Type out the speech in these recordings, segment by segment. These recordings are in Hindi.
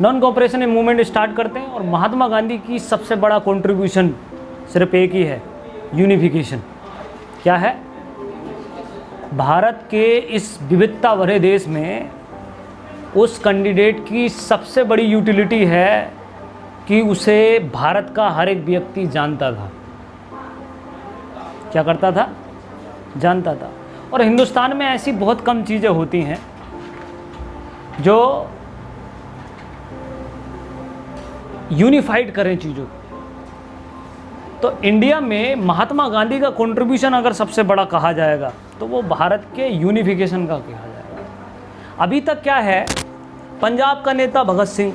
नॉन कोऑपरेशन मूवमेंट स्टार्ट करते हैं। और महात्मा गांधी की सबसे बड़ा कंट्रीब्यूशन सिर्फ एक ही है, यूनिफिकेशन। क्या है? भारत के इस विविधता भरे देश में उस कैंडिडेट की सबसे बड़ी यूटिलिटी है कि उसे भारत का हर एक व्यक्ति जानता था। क्या करता था? जानता था। और हिंदुस्तान में ऐसी बहुत कम चीज़ें होती हैं जो यूनिफाइड करें चीज़ों को। तो इंडिया में महात्मा गांधी का कंट्रीब्यूशन अगर सबसे बड़ा कहा जाएगा तो वो भारत के यूनिफिकेशन का कहा जाएगा। अभी तक क्या है, पंजाब का नेता भगत सिंह,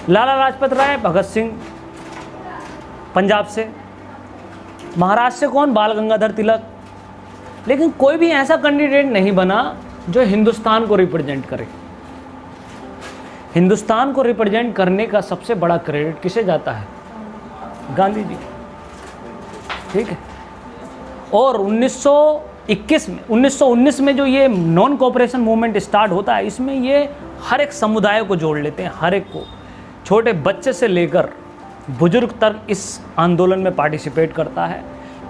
लाला लाजपत राय भगत सिंह पंजाब से, महाराष्ट्र से कौन? बाल गंगाधर तिलक। लेकिन कोई भी ऐसा कैंडिडेट नहीं बना जो हिंदुस्तान को रिप्रेजेंट करे। हिंदुस्तान को रिप्रेजेंट करने का सबसे बड़ा क्रेडिट किसे जाता है? गांधी जी। ठीक है। और 1919 में जो ये नॉन कोऑपरेशन मूवमेंट स्टार्ट होता है, इसमें ये हर एक समुदाय को जोड़ लेते हैं, हर एक को, छोटे बच्चे से लेकर बुजुर्ग तक इस आंदोलन में पार्टिसिपेट करता है।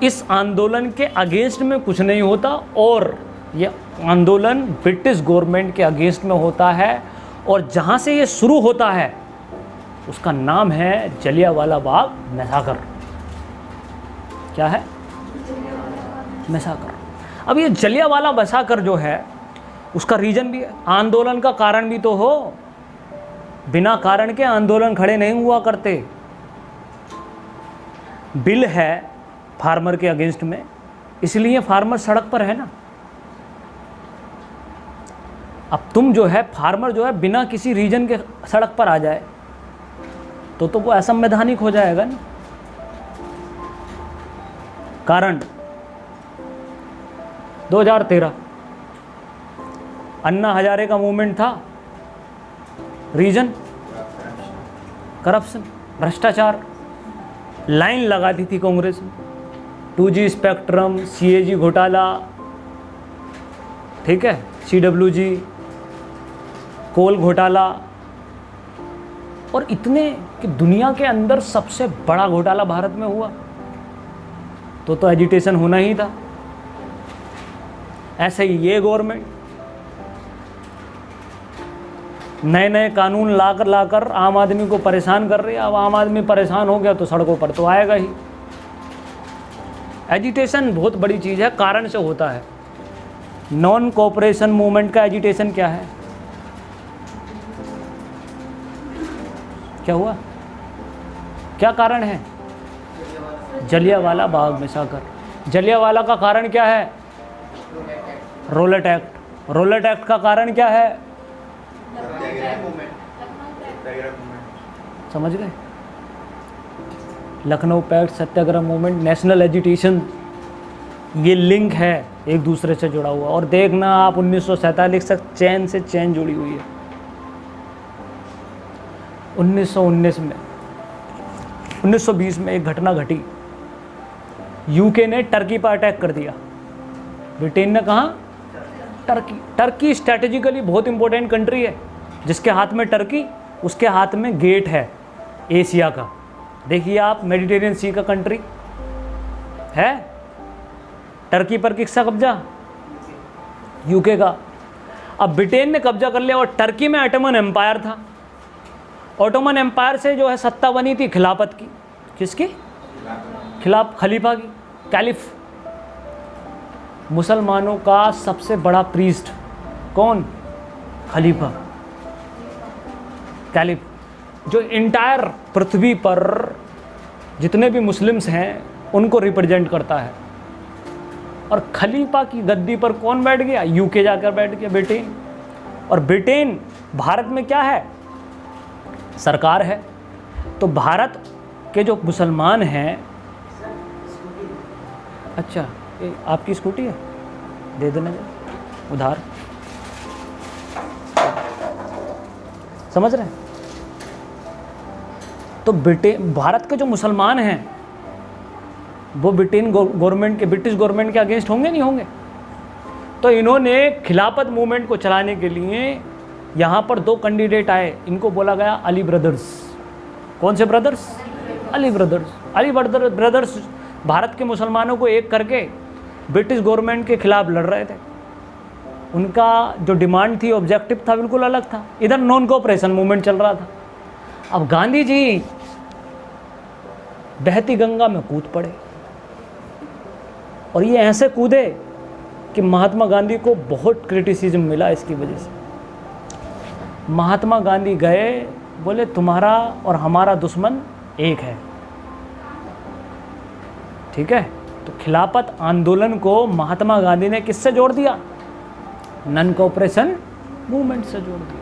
इस आंदोलन के अगेंस्ट में कुछ नहीं होता और ये आंदोलन ब्रिटिश गवर्नमेंट के अगेंस्ट में होता है। और जहाँ से ये शुरू होता है उसका नाम है जलियांवाला बाग मैसाकर। क्या है? मैसाकर। अब ये जलियांवाला मैसाकर जो है उसका रीजन भी है, आंदोलन का कारण भी तो हो। बिना कारण के आंदोलन खड़े नहीं हुआ करते। बिल है फार्मर के अगेंस्ट में, इसलिए फार्मर सड़क पर है ना। अब तुम जो है, फार्मर जो है बिना किसी रीजन के सड़क पर आ जाए तो वो असंवैधानिक हो जाएगा ना। कारण 2013 अन्ना हजारे का मूवमेंट था। रीजन करप्शन, भ्रष्टाचार। लाइन लगा दी थी कांग्रेस ने। 2G स्पेक्ट्रम, CAG घोटाला, ठीक है, CWG, कोल घोटाला, और इतने कि दुनिया के अंदर सबसे बड़ा घोटाला भारत में हुआ तो एजिटेशन होना ही था। ऐसे ही ये गवर्नमेंट नए नए कानून लाकर आम आदमी को परेशान कर रही है। अब आम आदमी परेशान हो गया तो सड़कों पर तो आएगा ही। एजिटेशन बहुत बड़ी चीज़ है, कारण से होता है। नॉन कोऑपरेशन मूवमेंट का एजिटेशन क्या है? क्या हुआ? क्या कारण है? जलियांवाला बाग मैसाकर। जलियांवाला का कारण क्या है? Roulette act. रोलेट एक्ट का कारण क्या है? समझ गए? लखनऊ पैक्ट, सत्याग्रह मूवमेंट, नेशनल एजिटेशन, ये लिंक है एक दूसरे से जुड़ा हुआ। और देखना आप 1947 तक चैन से चैन जुड़ी हुई है। 1920 में एक घटना घटी। यूके ने टर्की पर अटैक कर दिया। ब्रिटेन ने कहा टर्की। टर्की स्ट्रैटेजिकली बहुत इंपॉर्टेंट कंट्री है। जिसके हाथ में टर्की, उसके हाथ में गेट है एशिया का। देखिए आप, मेडिटेरियन सी का कंट्री है। टर्की पर किसका कब्जा? यूके का। अब ब्रिटेन ने कब्जा कर लिया और टर्की में ऑटोमन एम्पायर था। ऑटोमन एम्पायर से जो है सत्ता बनी थी खिलाफत की। किसकी? खलीफा की, कैलिफ। मुसलमानों का सबसे बड़ा प्रीस्ट कौन? खलीफा, कैलिफ, जो इंटायर पृथ्वी पर जितने भी मुस्लिम्स हैं उनको रिप्रेजेंट करता है। और खलीफा की गद्दी पर कौन बैठ गया? यूके जाकर बैठ गया, ब्रिटेन। और ब्रिटेन भारत में क्या है? सरकार है। तो भारत के जो मुसलमान हैं, अच्छा ये आपकी स्कूटी है, दे देना उधार। समझ रहे हैं? तो भारत के जो मुसलमान हैं वो ब्रिटेन गवर्नमेंट के, ब्रिटिश गवर्नमेंट के अगेंस्ट होंगे नहीं होंगे। तो इन्होंने खिलाफत मूवमेंट को चलाने के लिए यहाँ पर 2 कैंडिडेट आए, इनको बोला गया अली ब्रदर्स। कौन से brothers? Ali brothers. Ali brothers Bharat के मुसलमानों को एक करके ब्रिटिश गवर्नमेंट के खिलाफ लड़ रहे थे। उनका जो डिमांड थी, ऑब्जेक्टिव था, बिल्कुल अलग था। इधर नॉन कोऑपरेशन मूवमेंट चल रहा था। अब गांधी जी बहती गंगा में कूद पड़े, और ये ऐसे कूदे कि महात्मा गांधी को बहुत क्रिटिसिज्म मिला इसकी वजह से। महात्मा गांधी गए, बोले तुम्हारा और हमारा दुश्मन एक है, ठीक है। तो खिलाफत आंदोलन को महात्मा गांधी ने किससे जोड़ दिया? नॉन कोऑपरेशन मूवमेंट से जोड़ दिया।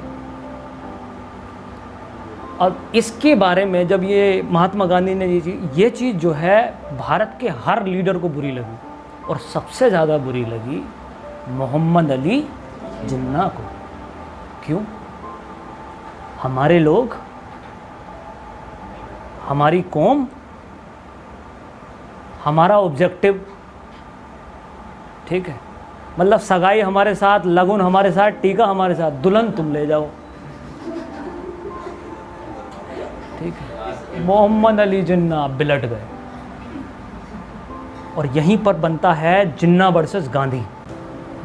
और इसके बारे में जब ये महात्मा गांधी ने ये चीज़ जो है भारत के हर लीडर को बुरी लगी, और सबसे ज़्यादा बुरी लगी मोहम्मद अली जिन्ना को। क्यों? हमारे लोग, हमारी कौम, हमारा ऑब्जेक्टिव, ठीक है, मतलब सगाई हमारे साथ, लगन हमारे साथ, टीका हमारे साथ, दुल्हन तुम ले जाओ, ठीक है। मोहम्मद अली जिन्ना बिलट गए, और यहीं पर बनता है जिन्ना वर्सेस गांधी।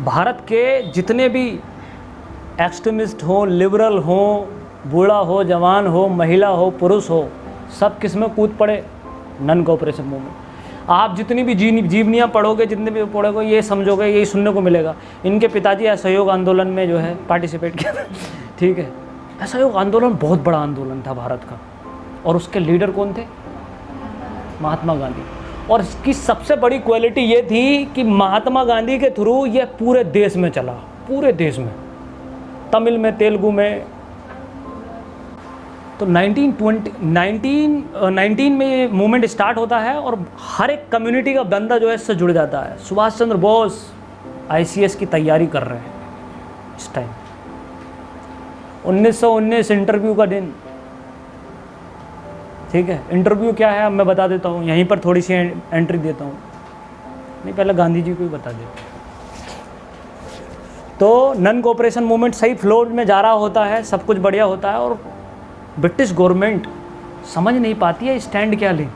भारत के जितने भी एक्सट्रीमिस्ट हो, लिबरल हो, बूढ़ा हो, जवान हो, महिला हो, पुरुष हो, सब किस में कूद पड़े? Non cooperation movement. आप जितनी भी जीवनियाँ पढ़ोगे, जितने भी पढ़ोगे, ये समझोगे, यही सुनने को मिलेगा। इनके पिताजी असहयोग आंदोलन में जो है पार्टिसिपेट किया, ठीक है। असहयोग आंदोलन बहुत बड़ा आंदोलन था भारत का, और उसके लीडर कौन थे? महात्मा गांधी। और इसकी सबसे बड़ी क्वालिटी ये थी कि महात्मा गांधी के थ्रू ये पूरे देश में चला, पूरे देश में, तमिल में, तेलुगु में। तो 1919 में ये मूवमेंट स्टार्ट होता है, और हर एक कम्युनिटी का बंदा जो है इससे जुड़ जाता है। सुभाष चंद्र बोस ICS की तैयारी कर रहे हैं इस टाइम। 1919 इंटरव्यू का दिन, ठीक है। इंटरव्यू क्या है अब मैं बता देता हूँ, यहीं पर थोड़ी सी एंट्री देता हूँ। नहीं, पहले गांधी जी को ही बता देता हूँ। तो नॉन कोऑपरेशन मूवमेंट सही फ्लो में जा रहा होता है, सब कुछ बढ़िया होता है, और ब्रिटिश गवर्नमेंट समझ नहीं पाती है स्टैंड क्या ले।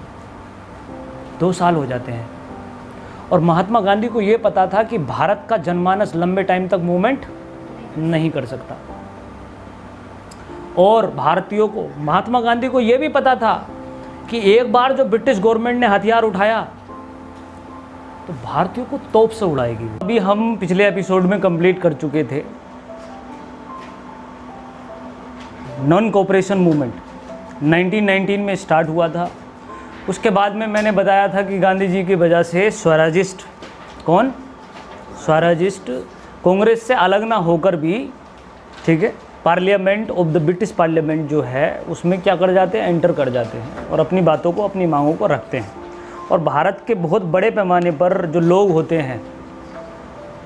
2 साल हो जाते हैं, और महात्मा गांधी को ये पता था कि भारत का जनमानस लंबे टाइम तक मूवमेंट नहीं कर सकता, और भारतीयों को, महात्मा गांधी को ये भी पता था कि एक बार जो ब्रिटिश गवर्नमेंट ने हथियार उठाया तो भारतीयों को तोप से उड़ाएगी। अभी हम पिछले एपिसोड में कंप्लीट कर चुके थे नॉन कोऑपरेशन मूवमेंट 1919 में स्टार्ट हुआ था। उसके बाद में मैंने बताया था कि गांधी जी की वजह से स्वराजिस्ट, कौन? स्वराजिस्ट कांग्रेस से अलग ना होकर भी, ठीक है, parliament of the British parliament जो है उसमें क्या कर जाते हैं? एंटर कर जाते हैं, और अपनी बातों को, अपनी मांगों को रखते हैं। और भारत के बहुत बड़े पैमाने पर जो लोग होते हैं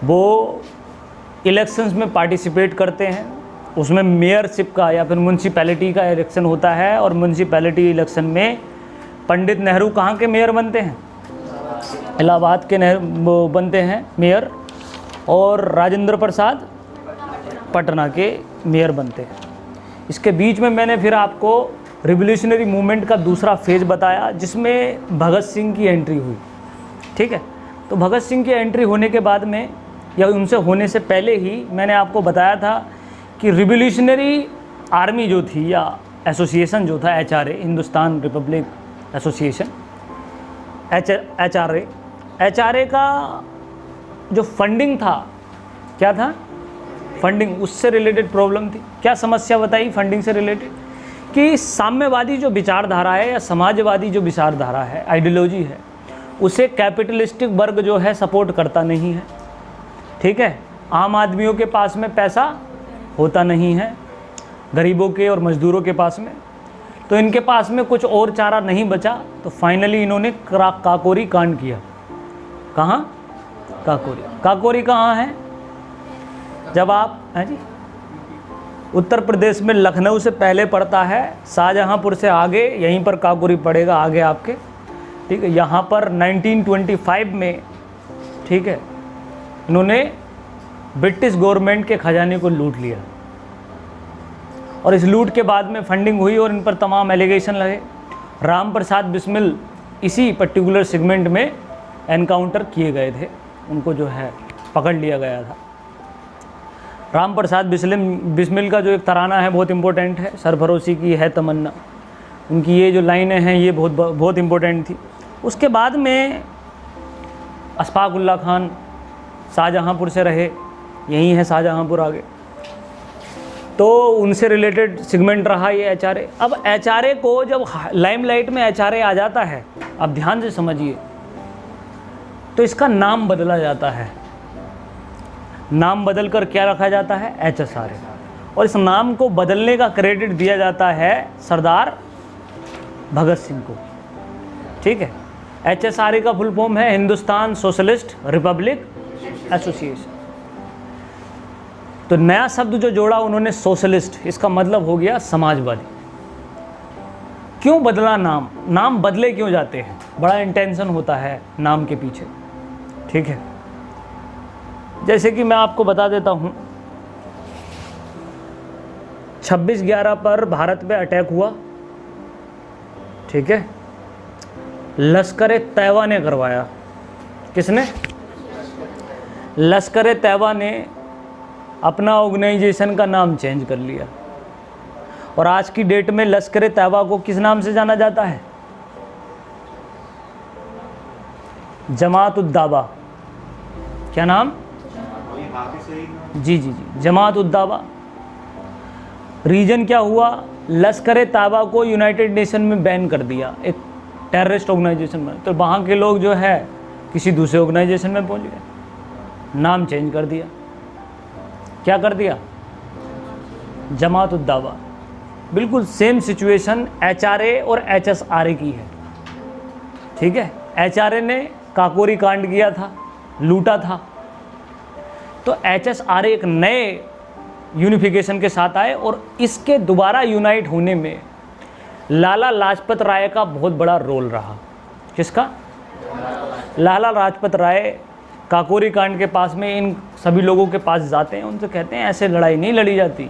वो इलेक्शंस में पार्टिसिपेट करते हैं। उसमें मेयरशिप का या फिर म्यूनसिपैलिटी का इलेक्शन होता है, और म्यूनसिपैलिटी इलेक्शन में पंडित नेहरू कहाँ के मेयर बनते हैं? इलाहाबाद के नेहरू बनते हैं मेयर, और राजेंद्र प्रसाद पटना के मेयर बनते हैं। इसके बीच में मैंने फिर आपको रिवोल्यूशनरी मूवमेंट का दूसरा फेज़ बताया, जिसमें भगत सिंह की एंट्री हुई, ठीक है। तो भगत सिंह की एंट्री होने के बाद में, या उनसे होने से पहले ही, मैंने आपको बताया था कि रिवोल्यूशनरी आर्मी जो थी, या एसोसिएशन जो था, HRA, Hindustan Republic association, HRA का जो फंडिंग था, क्या था? फंडिंग, उससे रिलेटेड प्रॉब्लम थी। क्या समस्या बताई फंडिंग से रिलेटेड? कि साम्यवादी जो विचारधारा है, या समाजवादी जो विचारधारा है, आइडियोलॉजी है, उसे कैपिटलिस्टिक वर्ग जो है सपोर्ट करता नहीं है, ठीक है। आम आदमियों के पास में पैसा होता नहीं है, गरीबों के और मजदूरों के पास में। तो इनके पास में कुछ और चारा नहीं बचा, तो फाइनली इन्होंने काकोरी कांड किया। कहाँ? काकोरी। काकोरी कहाँ है? जब आप, हैं जी, उत्तर प्रदेश में लखनऊ से पहले पड़ता है, शाहजहांपुर से आगे, यहीं पर काकोरी पड़ेगा आगे आपके, ठीक है। यहाँ पर 1925 में, ठीक है, इन्होंने ब्रिटिश गवर्नमेंट के खजाने को लूट लिया, और इस लूट के बाद में फंडिंग हुई और इन पर तमाम एलिगेशन लगे। राम प्रसाद बिस्मिल इसी पर्टिकुलर सेगमेंट में एनकाउंटर किए गए थे, उनको जो है पकड़ लिया गया था। राम प्रसाद बिस्मिल का जो एक तराना है बहुत इम्पोर्टेंट है, सरफरोशी की है तमन्ना, उनकी ये जो लाइनें हैं ये बहुत इम्पोर्टेंट थी। उसके बाद में अशफाक उल्लाह खान शाहजहाँपुर से रहे, यही है शाहजहाँपुर आगे, तो उनसे रिलेटेड सेगमेंट रहा ये HRA। अब HRA को जब लाइमलाइट में HRA आ जाता है, अब ध्यान से समझिए, तो इसका नाम बदला जाता है। नाम बदल कर क्या रखा जाता है? HSRA। और इस नाम को बदलने का क्रेडिट दिया जाता है सरदार भगत सिंह को। ठीक है, HSRA का फुल फॉर्म है हिंदुस्तान सोशलिस्ट रिपब्लिक एसोसिएशन। तो नया शब्द जो जोड़ा उन्होंने सोशलिस्ट, इसका मतलब हो गया समाजवादी। क्यों बदला नाम? नाम बदले क्यों जाते हैं? बड़ा इंटेंशन होता है नाम के पीछे। ठीक है, जैसे कि मैं आपको बता देता हूं, 26/11 पर भारत पे अटैक हुआ। ठीक है, लश्कर-ए-तैयबा ने करवाया। किसने? लश्कर-ए-तैयबा ने अपना ऑर्गेनाइजेशन का नाम चेंज कर लिया और आज की डेट में लश्कर-ए-तैयबा को किस नाम से जाना जाता है? जमात-उद-दावा। क्या नाम? जी जी जी, जमात-उद-दावा। रीजन क्या हुआ? लश्कर-ए-तैयबा को यूनाइटेड नेशन में बैन कर दिया, एक टेररिस्ट ऑर्गेनाइजेशन में। तो वहाँ के लोग जो है किसी दूसरे ऑर्गेनाइजेशन में पहुँच गए, नाम चेंज कर दिया। क्या कर दिया? जमात-उद-दावा। बिल्कुल सेम सिचुएशन HRA और HSRA की है। ठीक है, HRA ने काकोरी कांड किया था, लूटा था, तो HSRA एक नए यूनिफिकेशन के साथ आए और इसके दोबारा यूनाइट होने में लाला लाजपत राय का बहुत बड़ा रोल रहा। किसका? लाला लाजपत राय काकोरी कांड के पास में इन सभी लोगों के पास जाते हैं, उनसे कहते हैं ऐसे लड़ाई नहीं लड़ी जाती,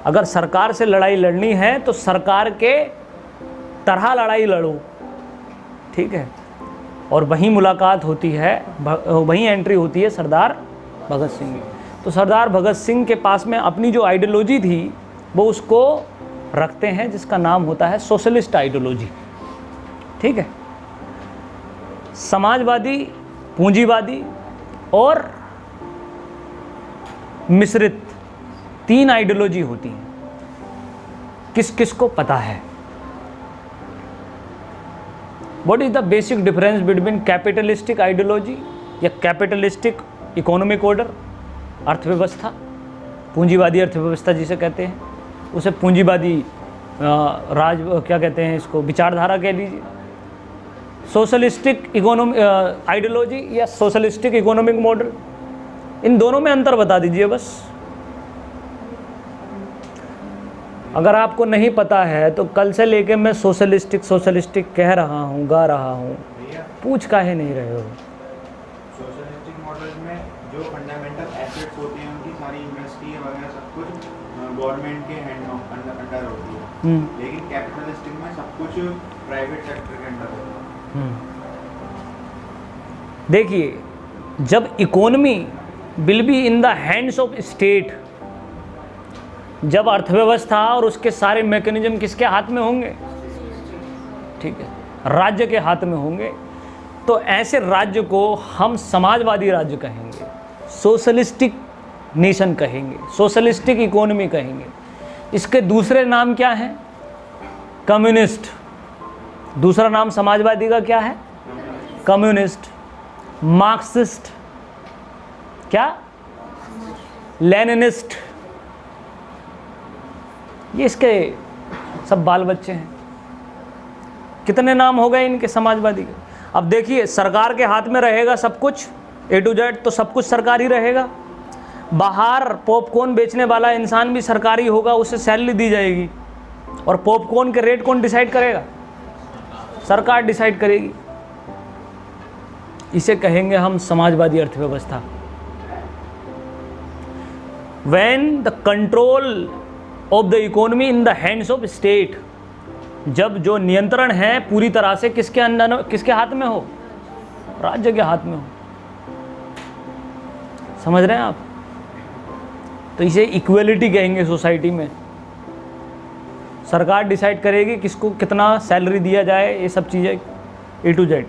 अगर सरकार से लड़ाई लड़नी है तो सरकार के तरह लड़ाई लड़ो। ठीक है, और वहीं मुलाकात होती है, वहीं एंट्री होती है सरदार भगत सिंह की। तो सरदार भगत सिंह के पास में अपनी जो आइडियोलॉजी थी वो उसको रखते हैं, जिसका नाम होता है सोशलिस्ट आइडियोलॉजी। ठीक है, समाजवादी, पूंजीवादी और मिश्रित 3 आइडियोलॉजी होती हैं। किस किस को पता है? What is the basic difference between capitalistic ideology या कैपिटलिस्टिक इकोनॉमिक ऑर्डर, अर्थव्यवस्था, पूंजीवादी अर्थव्यवस्था जिसे कहते हैं, उसे पूंजीवादी राज क्या कहते हैं, इसको विचारधारा कह लीजिए, सोशलिस्टिक इकोनॉमी आइडियोलॉजी या सोशलिस्टिक इकोनॉमिक मॉडल, इन दोनों में अंतर बता दीजिए बस। अगर आपको नहीं पता है तो कल से लेके मैं सोशलिस्टिक कह रहा हूँ, गा रहा हूँ, पूछ काहे नहीं रहे हो? सोशलिस्टिक मॉडल में जो फंडामेंटल एसेट्स होते हैं उनकी सारी इंडस्ट्री वगैरह सब कुछ गवर्नमेंट के अंडर होती है, लेकिन कैपिटलिस्टिक में सब कुछ प्राइवेट सेक्टर के अंडर होता है। देखिए, जब economy will be in the hands of state, जब अर्थव्यवस्था और उसके सारे मैकेनिज्म किसके हाथ में होंगे? ठीक है, राज्य के हाथ में होंगे, तो ऐसे राज्य को हम समाजवादी राज्य कहेंगे, सोशलिस्टिक नेशन कहेंगे, सोशलिस्टिक इकोनॉमी कहेंगे। इसके दूसरे नाम क्या हैं? कम्युनिस्ट। दूसरा नाम समाजवादी का क्या है? कम्युनिस्ट। मार्क्सिस्ट, क्या? लेनिनिस्ट। ये इसके सब बाल बच्चे हैं। कितने नाम हो गए इनके समाजवादी के? अब देखिए, सरकार के हाथ में रहेगा सब कुछ, A to Z, तो सब कुछ सरकारी रहेगा। बाहर पॉपकॉर्न बेचने वाला इंसान भी सरकारी होगा, उसे सैलरी दी जाएगी, और पॉपकॉर्न के रेट कौन डिसाइड करेगा? सरकार डिसाइड करेगी। इसे कहेंगे हम समाजवादी अर्थव्यवस्था। When the control of the economy in the hands of state, जब जो नियंत्रण है पूरी तरह से किसके अंदर, किसके हाथ में हो, राज्य के हाथ में हो। समझ रहे हैं आप? तो इसे इक्वलिटी कहेंगे सोसाइटी में। सरकार डिसाइड करेगी किसको कितना सैलरी दिया जाए, ये सब चीज़ें A to Z।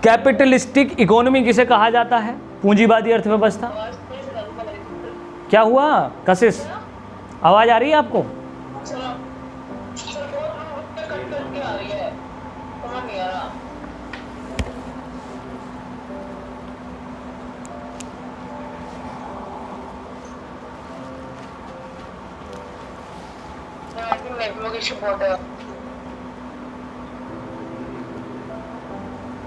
Capitalistic economy किसे कहा जाता है? पूंजीवादी अर्थव्यवस्था। क्या हुआ कशिश, आवाज आ रही है आपको?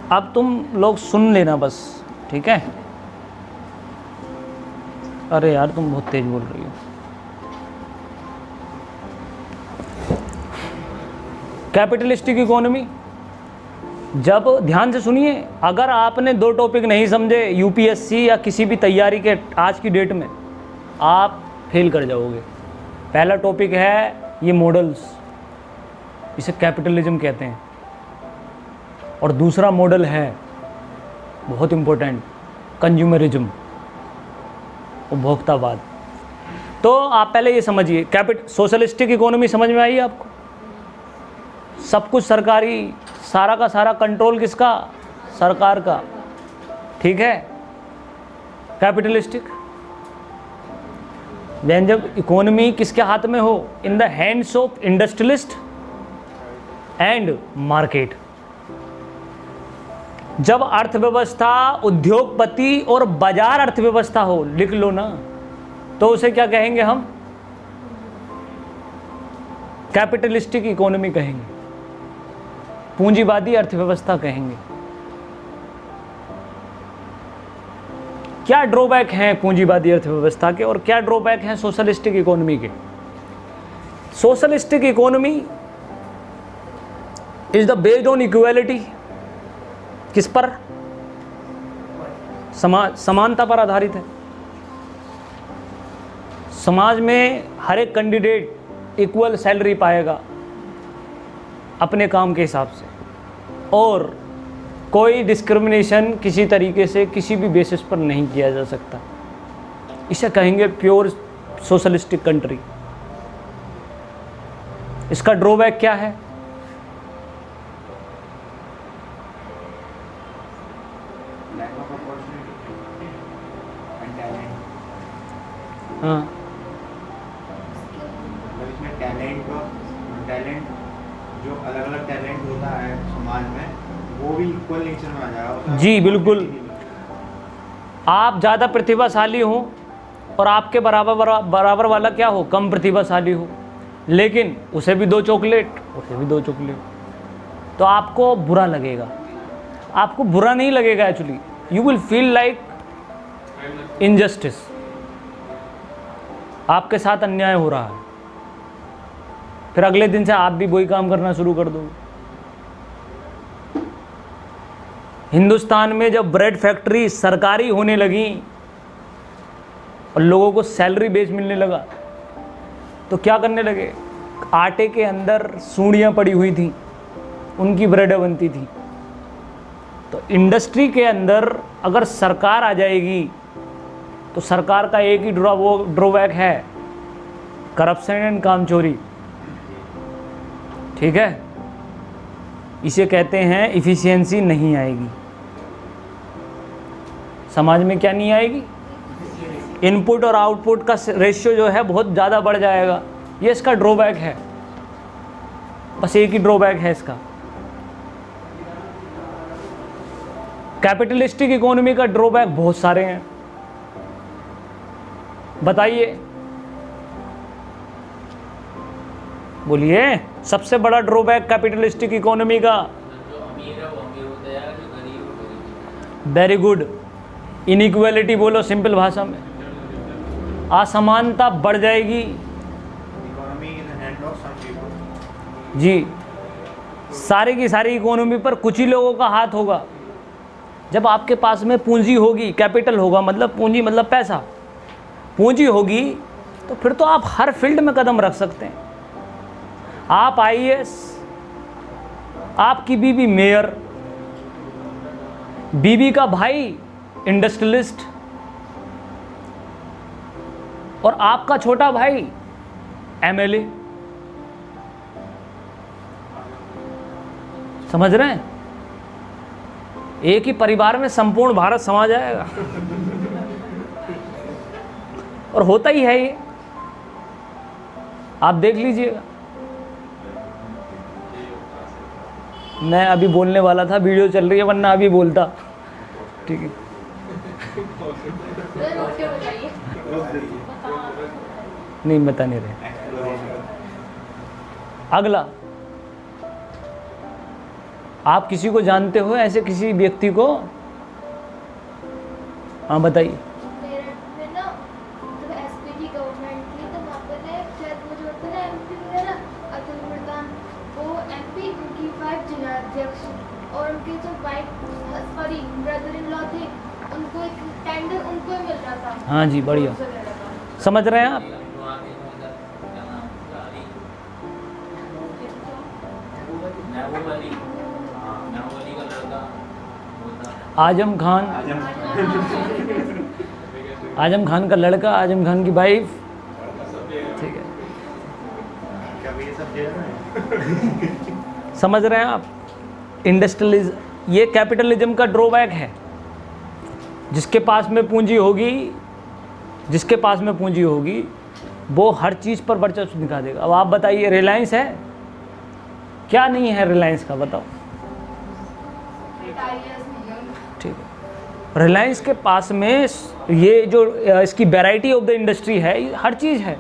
अब तुम लोग सुन लेना बस, ठीक है? अरे यार तुम बहुत तेज बोल रही हो। कैपिटलिस्टिक इकोनॉमी, जब ध्यान से सुनिए, अगर आपने 2 टॉपिक नहीं समझे यूपीएससी या किसी भी तैयारी के आज की डेट में, आप फेल कर जाओगे। पहला टॉपिक है ये मॉडल्स, इसे कैपिटलिज्म कहते हैं, और दूसरा मॉडल है बहुत इम्पोर्टेंट, कंज्यूमरिज्म, उपभोक्तावाद। तो आप पहले ये समझिए, सोशलिस्टिक इकोनॉमी समझ में आई आपको? सब कुछ सरकारी, सारा का सारा कंट्रोल किसका? सरकार का, ठीक है? कैपिटलिस्टिक, जब इकोनॉमी किसके हाथ में हो? In the hands of industrialist and market. जब अर्थव्यवस्था उद्योगपति और बाजार अर्थव्यवस्था हो, लिख लो ना, तो उसे क्या कहेंगे हम? कैपिटलिस्टिक इकोनॉमी कहेंगे, पूंजीवादी अर्थव्यवस्था कहेंगे। क्या ड्रॉबैक हैं पूंजीवादी अर्थव्यवस्था के और क्या ड्रॉबैक हैं सोशलिस्टिक इकोनॉमी के? Socialistic economy is the based on equality, किस पर? समानता पर आधारित है। समाज में हर एक कैंडिडेट इक्वल सैलरी पाएगा अपने काम के हिसाब से, और कोई डिस्क्रिमिनेशन किसी तरीके से किसी भी बेसिस पर नहीं किया जा सकता। इसे कहेंगे प्योर सोशलिस्टिक कंट्री। इसका ड्रॉबैक क्या है? हाँ, इसमें टैलेंट जो अलग अलग टैलेंट होता है समाज में, वो भी इक्वल नेचर में आ जाएगा। जी बिल्कुल। आप ज़्यादा प्रतिभाशाली हो और आपके बराबर वाला क्या हो? कम प्रतिभाशाली हो, लेकिन उसे भी 2 चॉकलेट, उसे भी 2 चॉकलेट, तो आपको बुरा लगेगा। आपको बुरा नहीं लगेगा actually, you will feel like injustice, आपके साथ अन्याय हो रहा है। फिर अगले दिन से आप भी वही काम करना शुरू कर दोगे। हिंदुस्तान में जब ब्रेड फैक्ट्री सरकारी होने लगी और लोगों को सैलरी बेस मिलने लगा, तो क्या करने लगे? आटे के अंदर सूंडियाँ पड़ी हुई थी, उनकी ब्रेडें बनती थी। तो इंडस्ट्री के अंदर अगर सरकार आ जाएगी तो सरकार का एक ही ड्रॉबैक है, करप्शन एंड कामचोरी, ठीक है? इसे कहते हैं इफिशियंसी नहीं आएगी। समाज में क्या नहीं आएगी? इनपुट और आउटपुट का रेशियो जो है बहुत ज़्यादा बढ़ जाएगा। ये इसका ड्रॉबैक है, बस एक ही ड्रॉबैक है इसका। कैपिटलिस्टिक इकोनॉमी का ड्रॉबैक बहुत सारे हैं, बताइए, बोलिए। सबसे बड़ा ड्रॉबैक कैपिटलिस्टिक इकोनॉमी का? वेरी गुड, इनइक्वालिटी बोलो सिंपल भाषा में, असमानता बढ़ जाएगी जी। सारी की सारी इकोनॉमी पर कुछ ही लोगों का हाथ होगा, जब आपके पास में पूंजी होगी, कैपिटल होगा, मतलब पूंजी मतलब पैसा, पूंजी होगी, तो फिर तो आप हर फील्ड में कदम रख सकते हैं। आप आईएएस, आपकी बीवी मेयर, बीवी का भाई इंडस्ट्रियलिस्ट, और आपका छोटा भाई एमएलए। समझ रहे हैं? एक ही परिवार में संपूर्ण भारत समा जाएगा। और होता ही है ये, आप देख लीजिएगा। मैं अभी बोलने वाला था, वीडियो चल रही है, वरना अभी बोलता। ठीक है, नहीं बता नहीं रहे। अगला, आप किसी को जानते हो ऐसे किसी व्यक्ति को? हाँ बताइए। और उनके जो wife sorry brother in law थे, उनको एक टेंडर उनको ही मिल रहा था। हाँ जी, बढ़िया, समझ रहे हैं आप? आजम खान, आजम खान का लड़का, आजम खान की वाइफ। ठीक है, समझ रहे हैं आप? इंडस्ट्रियलिज्म, ये कैपिटलिज्म का ड्रॉबैक है। जिसके पास में पूंजी होगी, जिसके पास में पूंजी होगी, वो हर चीज़ पर वर्चस्व दिखा देगा। अब आप बताइए, रिलायंस है क्या? नहीं है रिलायंस का, बताओ। ठीक है, रिलायंस के पास में ये जो इसकी वैरायटी ऑफ द इंडस्ट्री है, हर चीज़ है।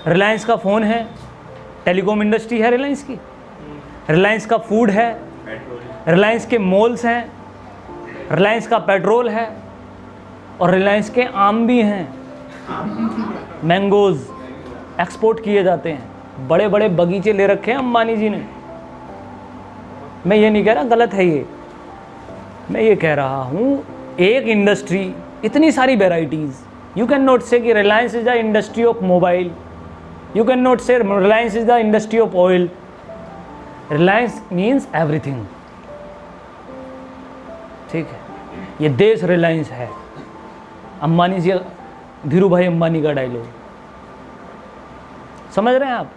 रिलायंस का फ़ोन है, टेलीकॉम इंडस्ट्री है रिलायंस की, रिलायंस का फूड है, रिलायंस के मॉल्स हैं, रिलायंस का पेट्रोल है, और रिलायंस के आम भी हैं। मैंगोज़ एक्सपोर्ट किए जाते हैं, बड़े बड़े बगीचे ले रखे हैं अंबानी जी ने। मैं ये नहीं कह रहा गलत है ये, मैं ये कह रहा हूँ एक इंडस्ट्री, इतनी सारी varieties. You can not say कि Reliance is the industry of mobile, you can not say Reliance is the industry of oil. Reliance means everything. ठीक है, ये देश रिलायंस है। अंबानी जी, धीरू भाई अंबानी का डायलॉग, समझ रहे हैं आप?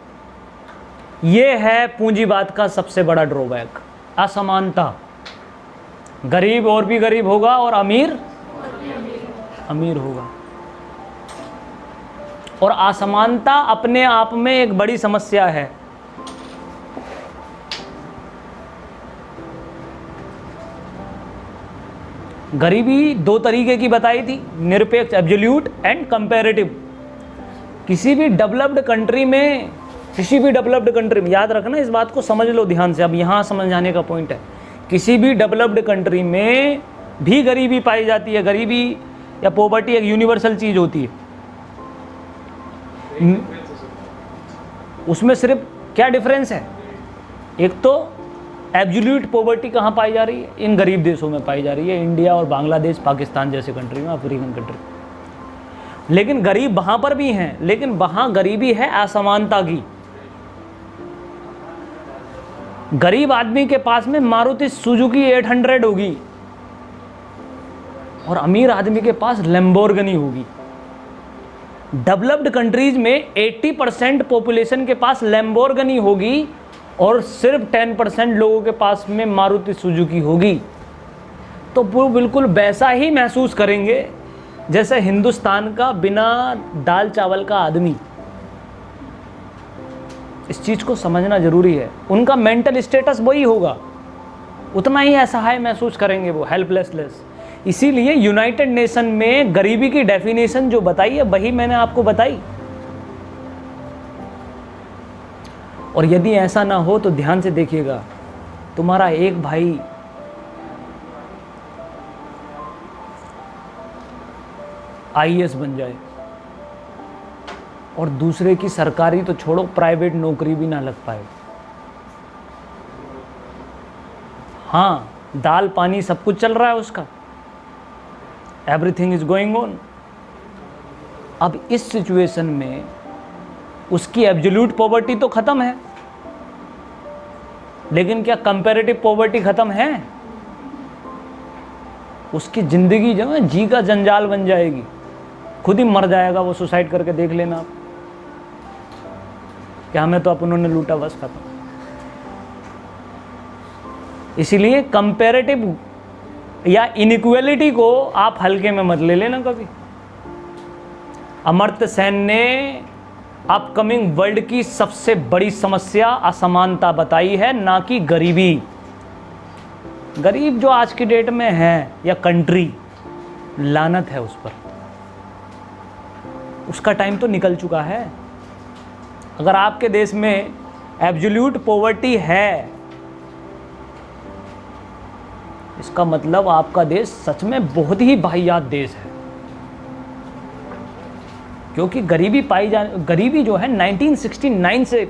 ये है पूंजीवाद का सबसे बड़ा ड्रॉबैक, असमानता। गरीब और भी गरीब होगा और अमीर अमीर होगा। और असमानता अपने आप में एक बड़ी समस्या है। गरीबी दो तरीके की बताई थी, निरपेक्ष एब्सोल्यूट एंड कंपैरेटिव। किसी भी डेवलप्ड कंट्री में, याद रखना इस बात को, समझ लो ध्यान से, अब यहाँ समझाने का पॉइंट है। किसी भी डेवलप्ड कंट्री में भी गरीबी पाई जाती है। गरीबी या पॉवर्टी एक यूनिवर्सल चीज़ होती है। उसमें सिर्फ क्या डिफरेंस है? एक तो एब्सोल्यूट पॉवर्टी कहाँ पाई जा रही है? इन गरीब देशों में पाई जा रही है, इंडिया और बांग्लादेश, पाकिस्तान जैसे कंट्री में, अफ्रीकन कंट्री। लेकिन गरीब वहाँ पर भी हैं, लेकिन वहाँ गरीबी है असमानता की। गरीब आदमी के पास में मारुति सुजुकी 800 होगी और अमीर आदमी के पास लैम्बोर्गिनी होगी। डेवलप्ड कंट्रीज में 80% पॉपुलेशन के पास लैम्बोर्गिनी होगी और सिर्फ 10% लोगों के पास में मारुति सुजुकी होगी। तो वो बिल्कुल वैसा ही महसूस करेंगे जैसे हिंदुस्तान का बिना दाल चावल का आदमी। इस चीज़ को समझना ज़रूरी है। उनका मेंटल स्टेटस वही होगा, उतना ही असहाय महसूस करेंगे वो, हेल्पलेसनेस। इसीलिए यूनाइटेड नेशन में गरीबी की डेफिनेशन जो बताई है वही मैंने आपको बताई। और यदि ऐसा ना हो तो ध्यान से देखिएगा, तुम्हारा एक भाई आईएएस बन जाए और दूसरे की सरकारी तो छोड़ो, प्राइवेट नौकरी भी ना लग पाए। हाँ, दाल पानी सब कुछ चल रहा है उसका, एवरीथिंग इज गोइंग ऑन। अब इस सिचुएशन में उसकी एब्सोल्यूट पॉवर्टी तो खत्म है, लेकिन क्या कंपैरेटिव पॉवर्टी खत्म है? उसकी जिंदगी जो है जी का जंजाल बन जाएगी, खुद ही मर जाएगा वो, सुसाइड करके देख लेना आप, कि हमें तो अपन उन्होंने लूटा बस खत्म। इसीलिए कंपैरेटिव या इनइक्वालिटी को आप हल्के में मत ले लेना कभी। अमर्त्य सेन ने अपकमिंग वर्ल्ड की सबसे बड़ी समस्या असमानता बताई है, ना कि गरीबी। गरीब जो आज की डेट में है या कंट्री, लानत है उस पर, उसका टाइम तो निकल चुका है। अगर आपके देश में एब्सोल्यूट पॉवर्टी है, इसका मतलब आपका देश सच में बहुत ही वाहियात देश है, क्योंकि गरीबी जो है 1969 से,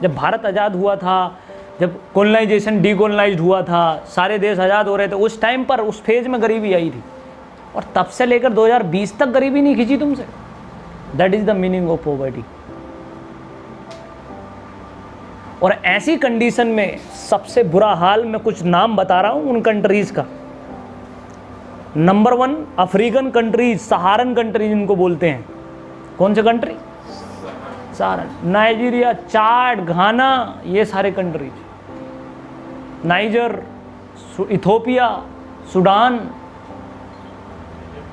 जब भारत आज़ाद हुआ था, जब कॉलोनाइजेशन डीकोलोनाइज्ड हुआ था, सारे देश आज़ाद हो रहे थे, उस टाइम पर उस फेज में गरीबी आई थी, और तब से लेकर 2020 तक गरीबी नहीं खींची तुमसे। That is the meaning of poverty. और ऐसी कंडीशन में सबसे बुरा हाल, मैं कुछ नाम बता रहा हूँ उन कंट्रीज़ का। नंबर 1 अफ्रीकन कंट्रीज, सहारन कंट्रीज इनको बोलते हैं। कौन से कंट्री? सहारन, नाइजीरिया, चाड, घाना, ये सारे कंट्रीज, नाइजर, इथोपिया, सूडान,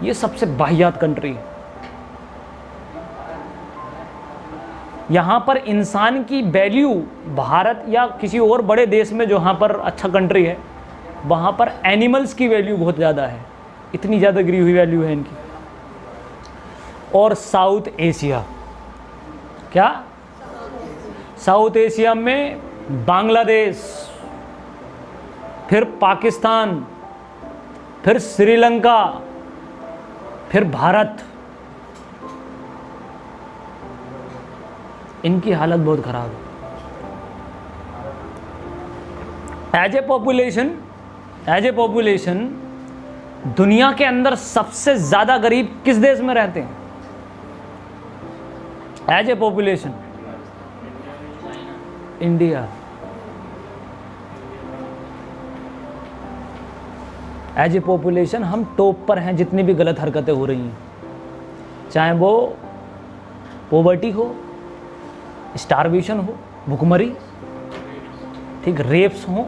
ये सबसे वाहियात कंट्री है। यहाँ पर इंसान की वैल्यू, भारत या किसी और बड़े देश में जहाँ पर अच्छा कंट्री है, वहाँ पर एनिमल्स की वैल्यू बहुत ज़्यादा है, इतनी ज़्यादा गिरी हुई वैल्यू है इनकी। और साउथ एशिया, क्या साउथ एशिया में बांग्लादेश, फिर पाकिस्तान, फिर श्रीलंका, फिर भारत, इनकी हालत बहुत ख़राब है। एज ए पॉपुलेशन दुनिया के अंदर सबसे ज़्यादा गरीब किस देश में रहते हैं? As a population India. As a population हम टॉप पर हैं, जितनी भी गलत हरकतें हो रही हैं, चाहे वो पॉवर्टी हो, स्टारवेशन हो, भुखमरी, ठीक, रेप्स हो,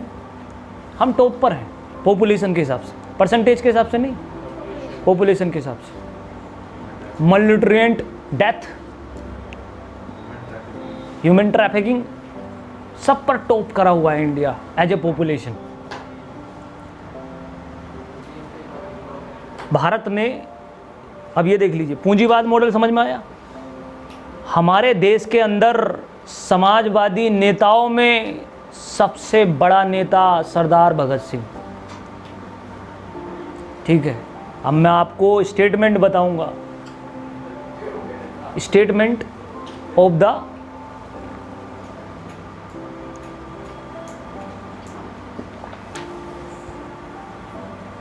हम टॉप पर हैं पॉपुलेशन के हिसाब से, परसेंटेज के हिसाब से नहीं, पॉपुलेशन के हिसाब से। मलन्यूट्रिएंट डेथ, ह्यूमन ट्रैफिकिंग, सब पर टॉप करा हुआ है India as a population. Bharat ने, अब ये देख लीजिए, पूंजीवाद मॉडल समझ में आया? हमारे देश के अंदर समाजवादी नेताओं में सबसे बड़ा नेता सरदार भगत सिंह, ठीक है। अब मैं आपको स्टेटमेंट बताऊंगा, statement of the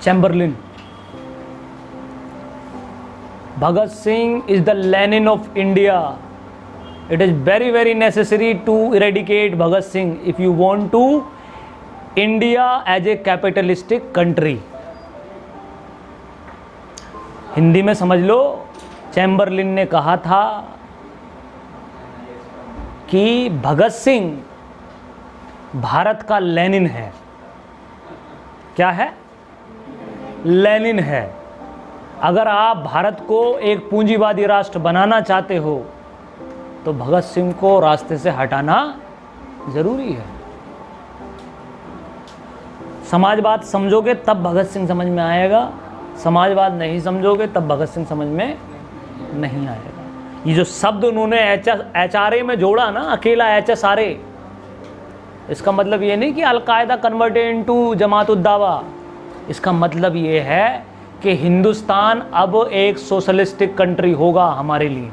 Chamberlain. Bhagat Singh is the Lenin of India. It is very, very necessary to eradicate Bhagat Singh if you want to India as a capitalistic country. Hindi में समझ लो, चैम्बरलिन ने कहा था कि भगत सिंह भारत का लेनिन है। क्या है? लेनिन है। अगर आप भारत को एक पूंजीवादी राष्ट्र बनाना चाहते हो तो भगत सिंह को रास्ते से हटाना जरूरी है। समाजवाद समझोगे तब भगत सिंह समझ में आएगा, समाजवाद नहीं समझोगे तब भगत सिंह समझ में नहीं आएगा। ये जो शब्द उन्होंने HRA में जोड़ा ना, अकेला HSRA, इसका मतलब ये नहीं कि अलकायदा कन्वर्टेड इनटू जमात-उद-दावा। इसका मतलब ये है कि हिंदुस्तान अब एक सोशलिस्टिक कंट्री होगा हमारे लिए।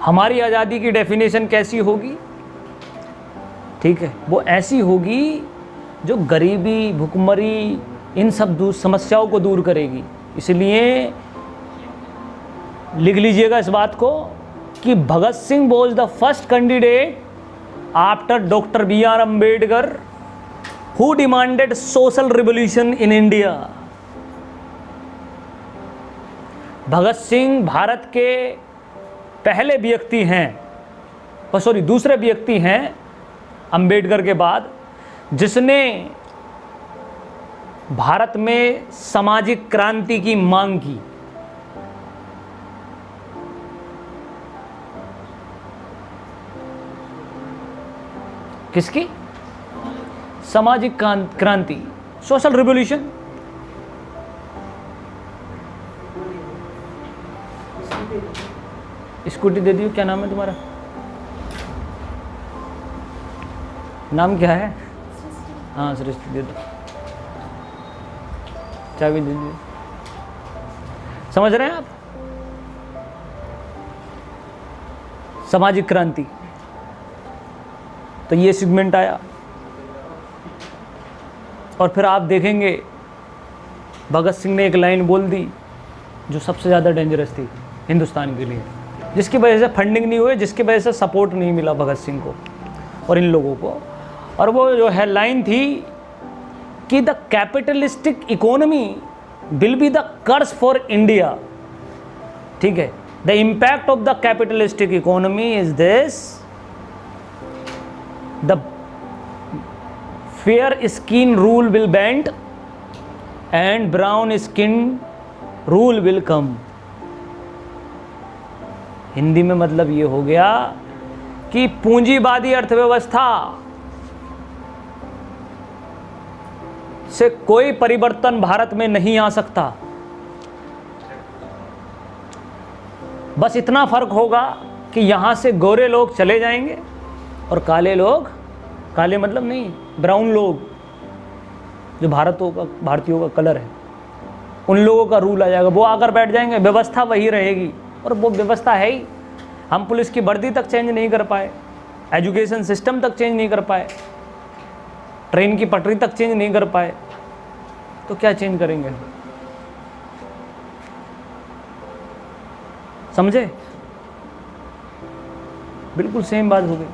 हमारी आज़ादी की डेफिनेशन कैसी होगी? ठीक है, वो ऐसी होगी जो गरीबी, भुखमरी, इन सब समस्याओं को दूर करेगी। इसलिए लिख लीजिएगा इस बात को कि Bhagat Singh was the first candidate after doctor B R. Ambedkar who demanded social revolution in India. Bhagat Singh Bharat के पहले व्यक्ति हैं, दूसरे व्यक्ति हैं अंबेडकर के बाद, जिसने भारत में सामाजिक क्रांति की मांग की। किसकी? सामाजिक क्रांति, सोशल रिवॉल्यूशन। स्कूटी दे दियो। क्या नाम है तुम्हारा? नाम क्या है? हाँ सृष्टि, दे दो, चाबी दे दीजिए। समझ रहे हैं आप? सामाजिक क्रांति, तो ये सेगमेंट आया। और फिर आप देखेंगे भगत सिंह ने एक लाइन बोल दी जो सबसे ज़्यादा डेंजरस थी हिंदुस्तान के लिए, जिसकी वजह से फंडिंग नहीं हुई, जिसकी वजह से सपोर्ट नहीं मिला भगत सिंह को और इन लोगों को। और वो जो है लाइन थी कि the capitalistic economy will be the curse for India. ठीक है, the impact of the capitalistic economy is this, the fair skin rule will bend and brown skin rule will come. Hindi में मतलब ये हो गया कि पूंजीवादी अर्थव्यवस्था से कोई परिवर्तन भारत में नहीं आ सकता। बस इतना फर्क होगा कि यहां से गोरे लोग चले जाएंगे और काले लोग, काले मतलब नहीं, ब्राउन लोग, जो भारतीयों का कलर है, उन लोगों का रूल आ जाएगा। वो आकर बैठ जाएंगे, व्यवस्था वही रहेगी। और वो व्यवस्था है ही। हम पुलिस की वर्दी तक चेंज नहीं कर पाए, एजुकेशन सिस्टम तक चेंज नहीं कर पाए, ट्रेन की पटरी तक चेंज नहीं कर पाए, तो क्या चेंज करेंगे? समझे? बिल्कुल सेम बात हो गई।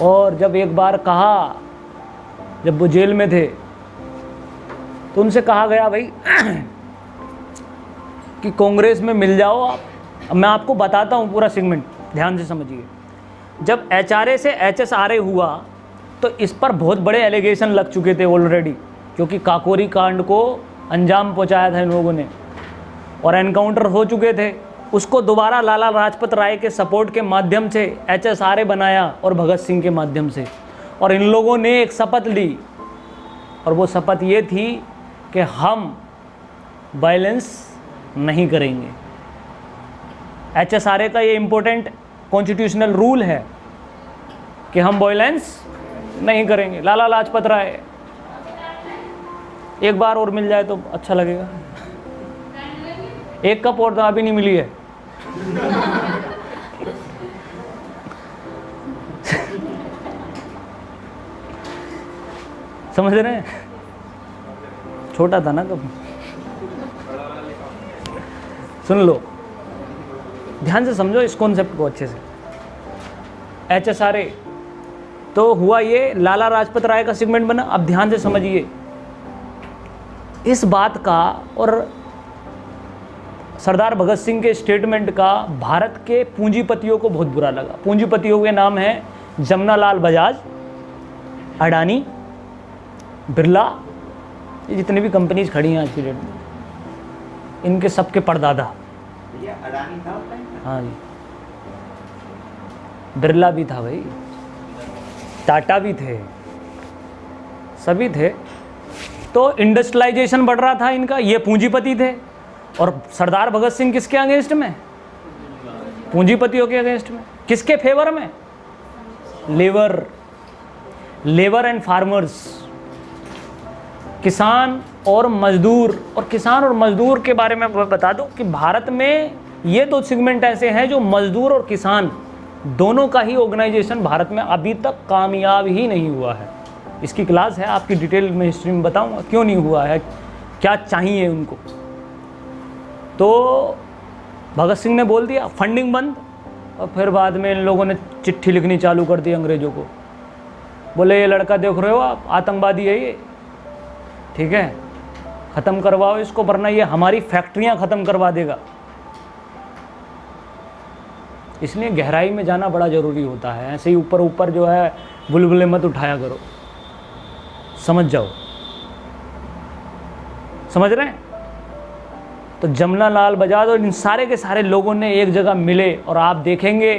और जब एक बार कहा, जब वो जेल में थे, तो उनसे कहा गया भाई कि कांग्रेस में मिल जाओ आप। अब मैं आपको बताता हूँ पूरा सेगमेंट, ध्यान से समझिए। जब HRA से HSRA हुआ तो इस पर बहुत बड़े एलिगेशन लग चुके थे ऑलरेडी, क्योंकि काकोरी कांड को अंजाम पहुंचाया था इन लोगों ने और एनकाउंटर हो चुके थे। उसको दोबारा लाला लाजपत राय के सपोर्ट के माध्यम से HSRA बनाया और भगत सिंह के माध्यम से। और इन लोगों ने एक शपथ ली, और वो शपथ ये थी कि हम वायलेंस नहीं करेंगे। HSRA का ये इम्पोर्टेंट कॉन्स्टिट्यूशनल रूल है कि हम वायलेंस नहीं करेंगे। लाला लाजपत राय, एक बार और मिल जाए तो अच्छा लगेगा। एक कप और तो अभी नहीं मिली है। समझ रहे हैं? छोटा था ना कब। सुन लो, ध्यान से समझो इस कॉन्सेप्ट को अच्छे से। HSRA तो हुआ, ये लाला लाजपत राय का सेगमेंट बना। अब ध्यान से समझिए इस बात का, और सरदार भगत सिंह के स्टेटमेंट का भारत के पूंजीपतियों को बहुत बुरा लगा। पूंजीपतियों के नाम हैं जमनालाल बजाज, अडानी, बिरला, ये जितनी भी कंपनीज खड़ी हैं आज की डेट में, इनके सबके परदादा। अडानी था? हाँ जी, बिरला भी था भाई, टाटा भी थे, सभी थे। तो इंडस्ट्रियलाइजेशन बढ़ रहा था इनका, ये पूंजीपति थे। और सरदार भगत सिंह किसके अगेंस्ट में? पूंजीपतियों के अगेंस्ट में। किसके फेवर में? लेबर एंड फार्मर्स, किसान और मजदूर। और किसान और मजदूर के बारे में बता दूं कि भारत में ये दो सेगमेंट ऐसे हैं जो मजदूर और किसान दोनों का ही ऑर्गेनाइजेशन भारत में अभी तक कामयाब ही नहीं हुआ है। इसकी क्लास है, आपकी डिटेल में हिस्ट्री में बताऊंगा क्यों नहीं हुआ है, क्या चाहिए उनको। तो भगत सिंह ने बोल दिया फंडिंग बंद, और फिर बाद में इन लोगों ने चिट्ठी लिखनी चालू कर दी अंग्रेज़ों को, बोले ये लड़का देख रहे हो आप, आतंकवादी है ये, ठीक है, ख़त्म करवाओ इसको, वरना ये हमारी फैक्ट्रियां ख़त्म करवा देगा। इसलिए गहराई में जाना बड़ा ज़रूरी होता है, ऐसे ही ऊपर ऊपर जो है बुलबुले मत उठाया करो, समझ जाओ, समझ रहे हैं। तो जमुना लाल बजाज और इन सारे के सारे लोगों ने एक जगह मिले, और आप देखेंगे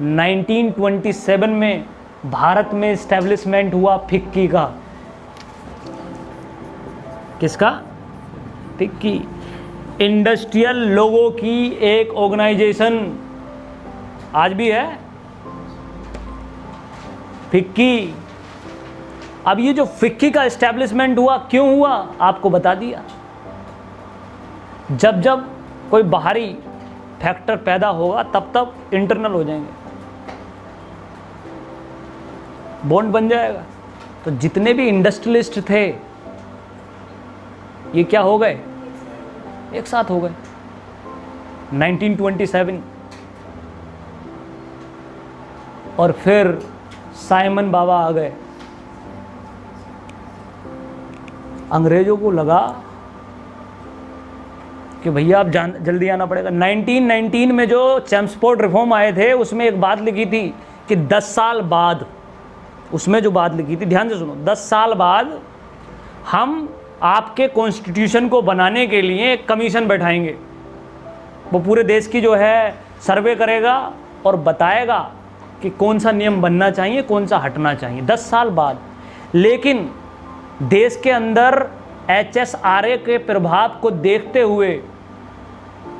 1927 में भारत में इस्टेब्लिशमेंट हुआ फिक्की का। किसका? फिक्की, इंडस्ट्रियल लोगों की एक ऑर्गेनाइजेशन, आज भी है फिक्की। अब ये जो फिक्की का इस्टेब्लिशमेंट हुआ, क्यों हुआ, आपको बता दिया। जब जब कोई बाहरी फैक्टर पैदा होगा तब तब इंटरनल हो जाएंगे, बॉन्ड बन जाएगा। तो जितने भी इंडस्ट्रियलिस्ट थे ये क्या हो गए, एक साथ हो गए। 1927 और फिर साइमन बाबा आ गए। अंग्रेजों को लगा कि भैया आप जल्दी आना पड़ेगा। 1919 में जो चैम्सफोर्ड रिफॉर्म आए थे उसमें एक बात लिखी थी कि 10 साल बाद, उसमें जो बात लिखी थी ध्यान से सुनो, 10 साल बाद हम आपके कॉन्स्टिट्यूशन को बनाने के लिए एक कमीशन बैठाएंगे, वो पूरे देश की जो है सर्वे करेगा और बताएगा कि कौन सा नियम बनना चाहिए, कौन सा हटना चाहिए, 10 साल बाद। लेकिन देश के अंदर HSRA के प्रभाव को देखते हुए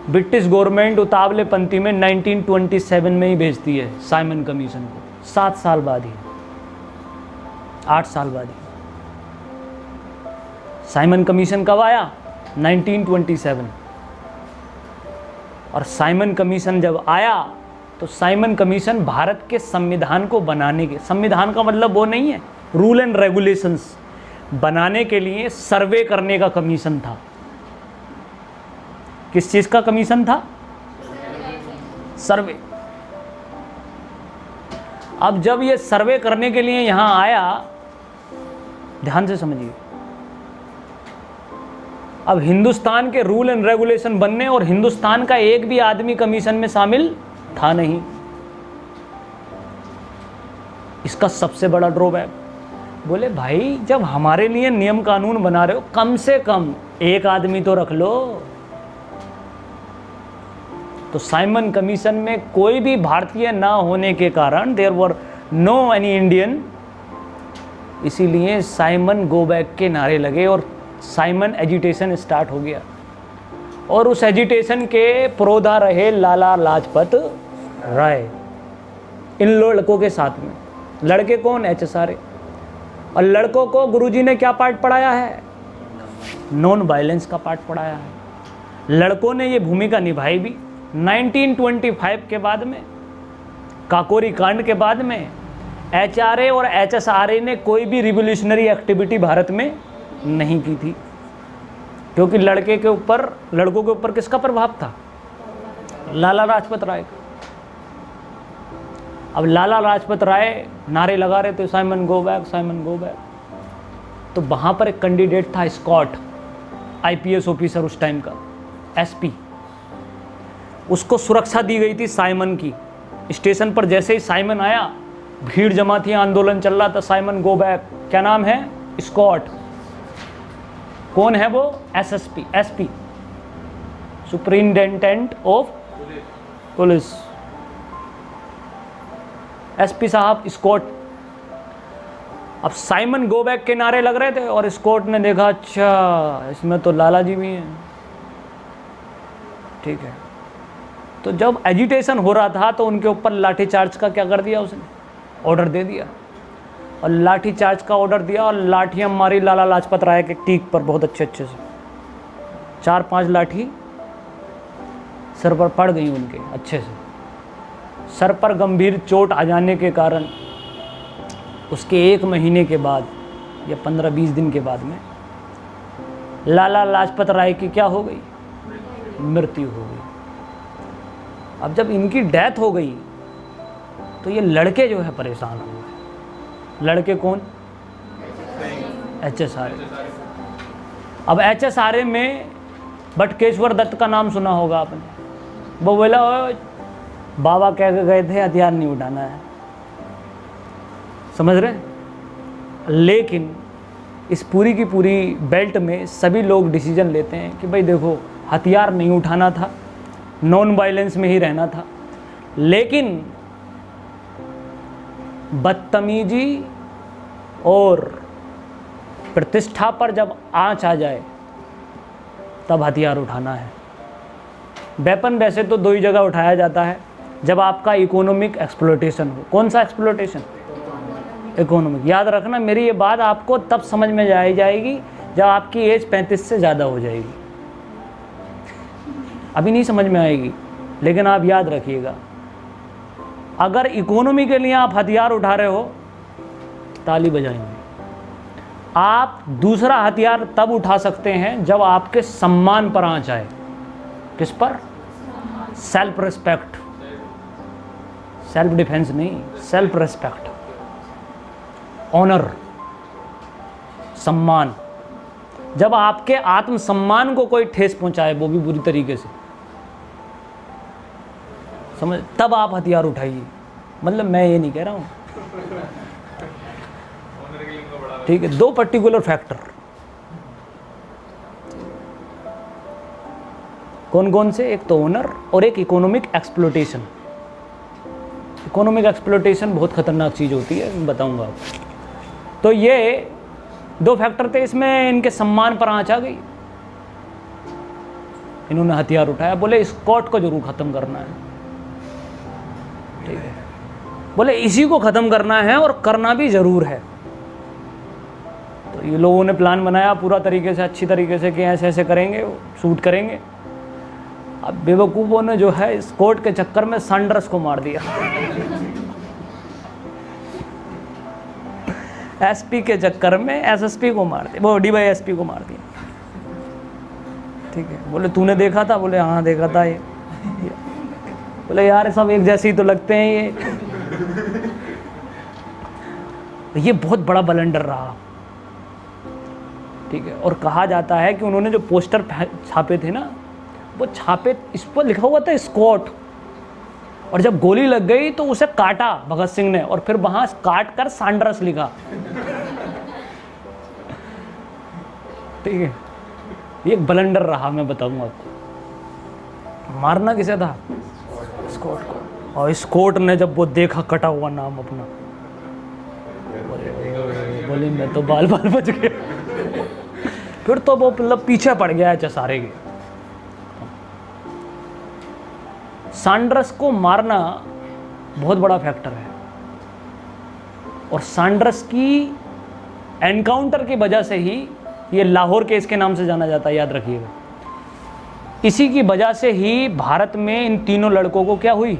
ब्रिटिश गवर्नमेंट उतावले पंथी में 1927 में ही भेजती है साइमन कमीशन को, 7 साल बाद ही, 8 साल बाद ही। साइमन कमीशन कब आया? 1927। और साइमन कमीशन जब आया तो साइमन कमीशन भारत के संविधान को बनाने के, संविधान का मतलब वो नहीं है, रूल एंड रेगुलेशंस बनाने के लिए सर्वे करने का कमीशन था। किस चीज का कमीशन था? सर्वे। अब जब ये सर्वे करने के लिए यहां आया, ध्यान से समझिए, अब हिंदुस्तान के रूल एंड रेगुलेशन बनने, और हिंदुस्तान का एक भी आदमी कमीशन में शामिल था नहीं। इसका सबसे बड़ा ड्रॉबैक, बोले भाई जब हमारे लिए नियम कानून बना रहे हो, कम से कम एक आदमी तो रख लो। तो साइमन कमीशन में कोई भी भारतीय ना होने के कारण there were no any Indian, इसीलिए साइमन गो बैक के नारे लगे और साइमन एजिटेशन स्टार्ट हो गया। और उस एजिटेशन के पुरोधा रहे लाला लाजपत राय, इन लड़कों के साथ में। लड़के कौन? HSRA। और लड़कों को गुरुजी ने क्या पार्ट पढ़ाया है? नॉन वायलेंस का पार्ट पढ़ाया है। लड़कों ने ये भूमिका निभाई भी। 1925 के बाद में, काकोरी कांड के बाद में, HRA और HSRA ने कोई भी रिवोल्यूशनरी एक्टिविटी भारत में नहीं की थी, क्योंकि लड़कों के ऊपर किसका प्रभाव था? लाला लाजपत राय का। अब लाला लाजपत राय नारे लगा रहे थे Simon go back, Simon go back. तो वहाँ पर एक कैंडिडेट था स्कॉट, IPS ऑफिसर उस टाइम का, SP। उसको सुरक्षा दी गई थी साइमन की। स्टेशन पर जैसे ही साइमन आया, भीड़ जमा थी, आंदोलन चल रहा था, साइमन गो बैक। क्या नाम है? स्कॉट। कौन है वो? SP, superintendent of police, SP साहब स्कॉट। अब साइमन गो बैक के नारे लग रहे थे और स्कॉट ने देखा, अच्छा इसमें तो लाला जी भी हैं, ठीक है। तो जब एजिटेशन हो रहा था तो उनके ऊपर लाठीचार्ज का क्या कर दिया उसने? ऑर्डर दे दिया। और लाठीचार्ज का ऑर्डर दिया और लाठियाँ मारी लाला लाजपत राय के टीक पर बहुत अच्छे से, 4-5 लाठी सर पर पड़ गई उनके अच्छे से। सर पर गंभीर चोट आ जाने के कारण उसके 1 महीने के बाद या 15-20 दिन के बाद में लाला लाजपत राय की क्या हो गई, मृत्यु हो गई। अब जब इनकी डेथ हो गई तो ये लड़के जो है परेशान हो गए। लड़के कौन? HSRA। अब HSRA में बटकेश्वर दत्त का नाम सुना होगा आपने। वो बोला बाबा कह के गए थे हथियार नहीं उठाना है, समझ रहे? लेकिन इस पूरी की पूरी बेल्ट में सभी लोग डिसीजन लेते हैं कि भाई देखो हथियार नहीं उठाना था, नॉन वायलेंस में ही रहना था। लेकिन बदतमीजी और प्रतिष्ठा पर जब आंच आ जाए तब हथियार उठाना है। वेपन वैसे तो 2 ही जगह उठाया जाता है, जब आपका इकोनॉमिक एक्सप्लॉयटेशन हो। कौन सा एक्सप्लॉयटेशन? इकोनॉमिक। याद रखना मेरी ये बात आपको तब समझ में जाएगी जब आपकी एज 35 से ज़्यादा हो जाएगी। अभी नहीं समझ में आएगी, लेकिन आप याद रखिएगा, अगर इकोनॉमी के लिए आप हथियार उठा रहे हो ताली बजाएंगे। आप दूसरा हथियार तब उठा सकते हैं जब आपके सम्मान पर आंच आए। किस पर? सेल्फ रिस्पेक्ट, सेल्फ डिफेंस नहीं, सेल्फ रिस्पेक्ट, ऑनर, सम्मान। जब आपके आत्मसम्मान को कोई ठेस पहुंचाए, वो भी बुरी तरीके से, समझ, तब आप हथियार उठाइए। मतलब मैं ये नहीं कह रहा हूं, ठीक है। 2 पर्टिकुलर फैक्टर कौन कौन से? एक तो ओनर और एक इकोनॉमिक एक्सप्लॉयटेशन। इकोनॉमिक एक्सप्लॉयटेशन बहुत खतरनाक चीज़ होती है, मैं बताऊंगा आपको। तो ये 2 फैक्टर थे, इसमें इनके सम्मान पर आंच आ गई, इन्होंने हथियार उठाया। बोले इस कोर्ट को जरूर ख़त्म करना है, ठीक है। बोले इसी को ख़त्म करना है और करना भी ज़रूर है। तो ये लोगों ने प्लान बनाया पूरा तरीके से, अच्छी तरीके से कि ऐसे ऐसे करेंगे, शूट करेंगे। अब बेवकूफ़ों ने जो है इस कोर्ट के चक्कर में सैंडर्स को मार दिया। एसपी के चक्कर में एसएसपी को मार दिया, वो DYSP को मार दिया, ठीक है। बोले तूने देखा था? बोले हाँ देखा था। ये बोले यार सब एक जैसे ही तो लगते हैं ये बहुत बड़ा ब्लंडर रहा, ठीक है। और कहा जाता है कि उन्होंने जो पोस्टर छापे थे ना, वो छापे, इस पर लिखा हुआ था स्कॉट, और जब गोली लग गई तो उसे काटा भगत सिंह ने, और फिर वहां काट कर सैंडर्स लिखा, ठीक है। ये एक ब्लंडर रहा, मैं बताऊंगा आपको। मारना किसे था? स्कॉट को। और स्कॉट ने जब वो देखा कटा हुआ नाम अपना, बोले मैं तो बाल बच गया। फिर तो वो मतलब पीछे पड़ गया HSRA के। सैंडर्स को मारना बहुत बड़ा फैक्टर है, और सैंडर्स की एनकाउंटर की वजह से ही ये लाहौर केस के नाम से जाना जाता है, याद रखिएगा। इसी की वजह से ही भारत में इन तीनों लड़कों को क्या हुई?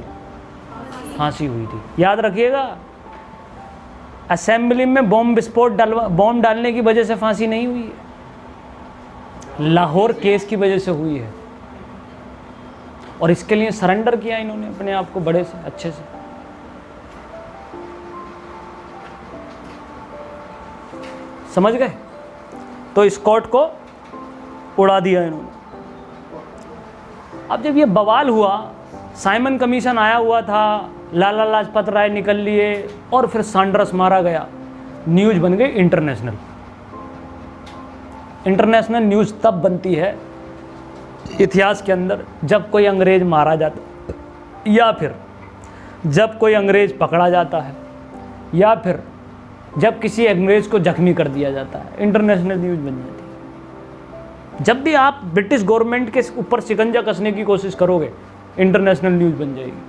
फांसी हुई थी, याद रखिएगा। असेंबली में बॉम्ब डालने की वजह से फांसी नहीं हुई है, लाहौर केस की वजह से हुई है। और इसके लिए सरेंडर किया इन्होंने अपने आप को बड़े से, अच्छे से। समझ गए? तो इस कोर्ट को उड़ा दिया इन्होंने। अब जब ये बवाल हुआ, साइमन कमीशन आया हुआ था, लाला लाजपत राय निकल लिए, और फिर सैंडर्स मारा गया, न्यूज़ बन गई इंटरनेशनल। इंटरनेशनल न्यूज़ तब बनती है इतिहास के अंदर जब कोई अंग्रेज मारा जाता, या फिर जब कोई अंग्रेज पकड़ा जाता है, या फिर जब किसी अंग्रेज को जख्मी कर दिया जाता है, इंटरनेशनल न्यूज़ बन जाती है। जब भी आप ब्रिटिश गवर्नमेंट के ऊपर शिकंजा कसने की कोशिश करोगे, इंटरनेशनल न्यूज़ बन जाएगी।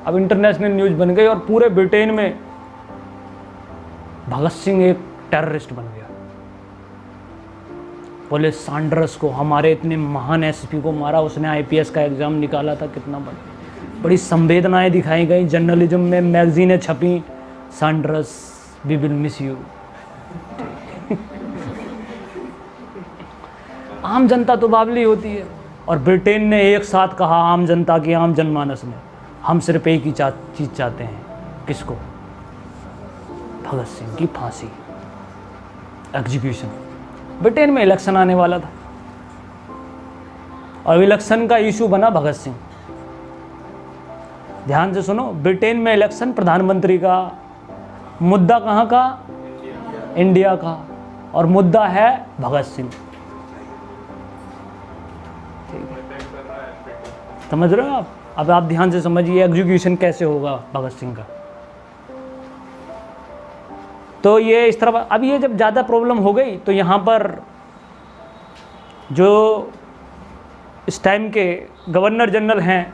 अब इंटरनेशनल न्यूज़ बन गई, और पूरे ब्रिटेन में भगत सिंह एक टेररिस्ट बन गया। बोले सैंडर्स को, हमारे इतने महान एसपी को मारा, उसने IPS का एग्ज़ाम निकाला था, कितना बड़ी संवेदनाएं दिखाई गई, जर्नलिज्म में मैगजीनें छपी, Sanders we will miss you, आम जनता तो बावली होती है। और ब्रिटेन ने एक साथ कहा आम जनता की, आम जनमानस में, हम सिर्फ एक ही चीज़ चाहते हैं, किसको? भगत सिंह की फांसी, एग्जीक्यूशन। ब्रिटेन में इलेक्शन आने वाला था और इलेक्शन का इशू बना भगत सिंह। ध्यान से सुनो, ब्रिटेन में इलेक्शन प्रधानमंत्री का, मुद्दा कहाँ का? इंडिया का, और मुद्दा है भगत सिंह। समझ रहे हो आप? अब आप ध्यान से समझिए एग्जीक्यूशन कैसे होगा भगत सिंह का। तो ये इस तरह, अब ये जब ज़्यादा प्रॉब्लम हो गई तो यहाँ पर जो इस टाइम के गवर्नर जनरल हैं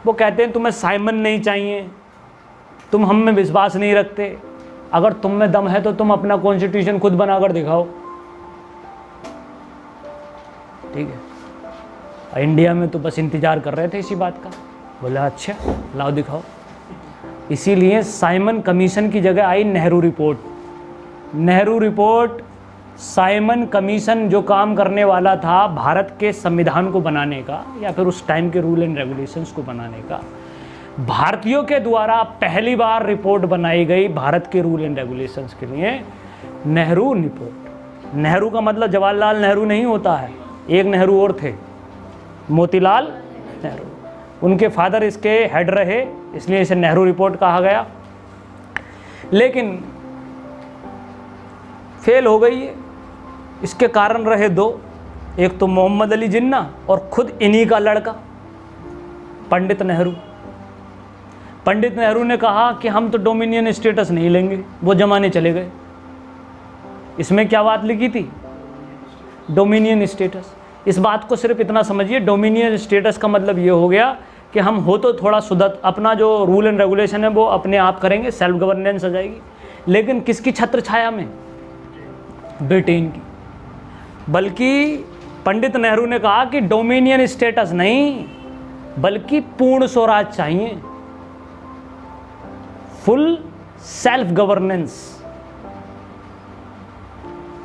वो कहते हैं तुम्हें साइमन नहीं चाहिए, तुम हम में विश्वास नहीं रखते, अगर तुम में दम है तो तुम अपना कॉन्स्टिट्यूशन खुद बनाकर दिखाओ। ठीक है, इंडिया में तो बस इंतज़ार कर रहे थे इसी बात का, बोला अच्छा लाओ दिखाओ। इसीलिए साइमन कमीशन की जगह आई Nehru report. Nehru report, Simon commission जो काम करने वाला था भारत के संविधान को बनाने का या फिर उस टाइम के रूल एंड रेगुलेशंस को बनाने का, भारतीयों के द्वारा पहली बार रिपोर्ट बनाई गई भारत के रूल एंड रेगुलेशंस के लिए, नेहरू रिपोर्ट। नेहरू का मतलब जवाहरलाल नेहरू नहीं होता है, एक नेहरू और थे, मोतीलाल नेहरू। उनके फादर इसके हेड रहे, इसलिए इसे नेहरू रिपोर्ट कहा गया। लेकिन फेल हो गई है। इसके कारण रहे दो, एक तो मोहम्मद अली जिन्ना और खुद इन्हीं का लड़का पंडित नेहरू। पंडित नेहरू ने कहा कि हम तो डोमिनियन स्टेटस नहीं लेंगे, वो जमाने चले गए। इसमें क्या बात लिखी थी? Dominion status. इस बात को सिर्फ इतना समझिए, डोमिनियन स्टेटस का मतलब ये हो गया कि हम हो तो थोड़ा सुदत, अपना जो रूल एंड रेगुलेशन है वो अपने आप करेंगे, सेल्फ गवर्नेंस आ जाएगी। लेकिन किसकी छत्र छाया में? ब्रिटेन की। बल्कि पंडित नेहरू ने कहा कि डोमिनियन स्टेटस नहीं, बल्कि पूर्ण स्वराज चाहिए, फुल सेल्फ गवर्नेंस,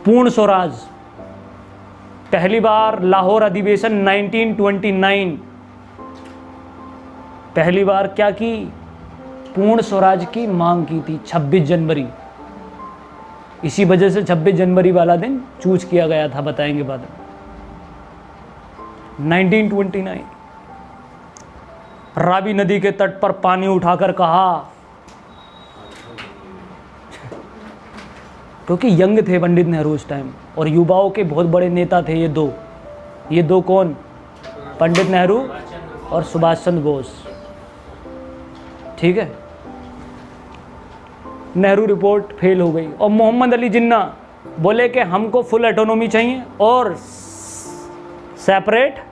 पूर्ण स्वराज। पहली बार लाहौर अधिवेशन 1929, पहली बार क्या की? पूर्ण स्वराज की मांग की थी 26 जनवरी। इसी वजह से 26 जनवरी वाला दिन चूज किया गया था, बताएंगे बाद में। 1929 रावी नदी के तट पर पानी उठाकर कहा, क्योंकि यंग थे पंडित नेहरू उस टाइम और युवाओं के बहुत बड़े नेता थे ये दो कौन? पंडित नेहरू और सुभाष चंद्र बोस। ठीक है, नेहरू रिपोर्ट फेल हो गई और मोहम्मद अली जिन्ना बोले कि हमको फुल ऑटोनॉमी चाहिए और सेपरेट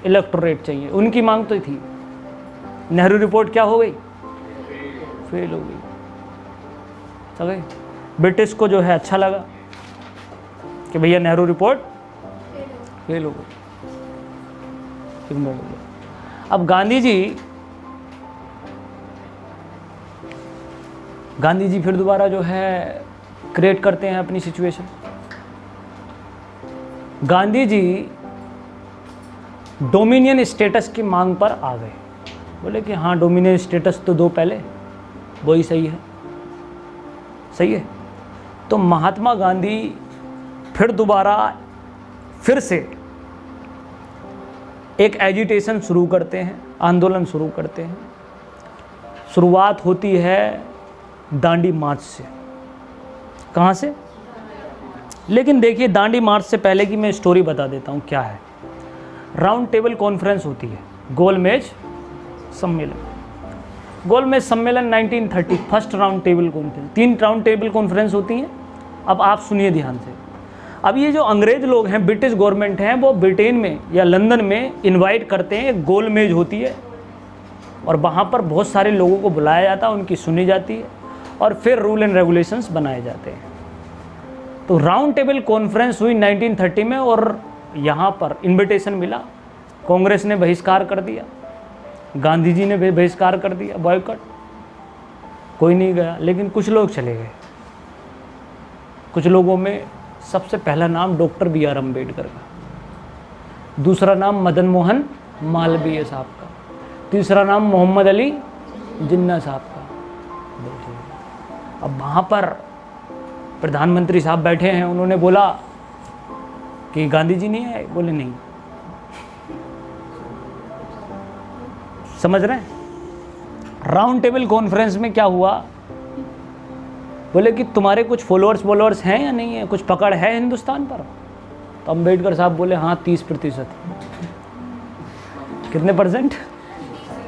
इलेक्टोरेट चाहिए। उनकी मांग तो थी। नेहरू रिपोर्ट क्या हो गई? फेल हो गई। समझे? ब्रिटिश को जो है अच्छा लगा कि भैया नेहरू रिपोर्ट फेल हो गई। अब गांधी जी फिर दोबारा जो है क्रिएट करते हैं अपनी situation. Gandhi ji dominion status की मांग पर आ गए। बोले कि हाँ डोमिनियन स्टेटस तो दो पहले, वही सही है, सही है। तो महात्मा गांधी फिर से एक एजिटेशन शुरू करते हैं, आंदोलन शुरू करते हैं। शुरुआत होती है दांडी मार्च से। कहाँ से? लेकिन देखिए, दांडी मार्च से पहले की मैं स्टोरी बता देता हूँ क्या है। राउंड टेबल कॉन्फ्रेंस होती है, गोलमेज सम्मेलन। गोलमेज सम्मेलन 1930, first round table conference. 3 round table conference होती हैं। अब आप सुनिए ध्यान से। अब ये जो अंग्रेज लोग हैं, ब्रिटिश गवर्नमेंट हैं, वो ब्रिटेन में या लंदन में इनवाइट करते हैं, एक गोलमेज होती है और वहाँ पर बहुत सारे लोगों को बुलाया जाता है, उनकी सुनी जाती है और फिर रूल एंड रेगुलेशंस बनाए जाते हैं। तो राउंड टेबल कॉन्फ्रेंस हुई 1930 में और यहाँ पर इन्विटेशन मिला। कांग्रेस ने बहिष्कार कर दिया, गांधी जी ने बहिष्कार कर दिया, बॉयकॉट, कोई नहीं गया। लेकिन कुछ लोग चले गए। कुछ लोगों में सबसे पहला नाम डॉक्टर बी आर अम्बेडकर का। दूसरा नाम मदन मोहन मालवीय साहब का, तीसरा नाम मोहम्मद अली जिन्ना साहब का। अब वहाँ पर प्रधानमंत्री साहब बैठे हैं, उन्होंने बोला कि गांधी जी नहीं आए, बोले नहीं। समझ रहे हैं? राउंड टेबल कॉन्फ्रेंस में क्या हुआ, बोले कि तुम्हारे कुछ फॉलोअर्स हैं या नहीं है, कुछ पकड़ है हिंदुस्तान पर? तो अम्बेडकर साहब बोले हाँ 30%। कितने परसेंट?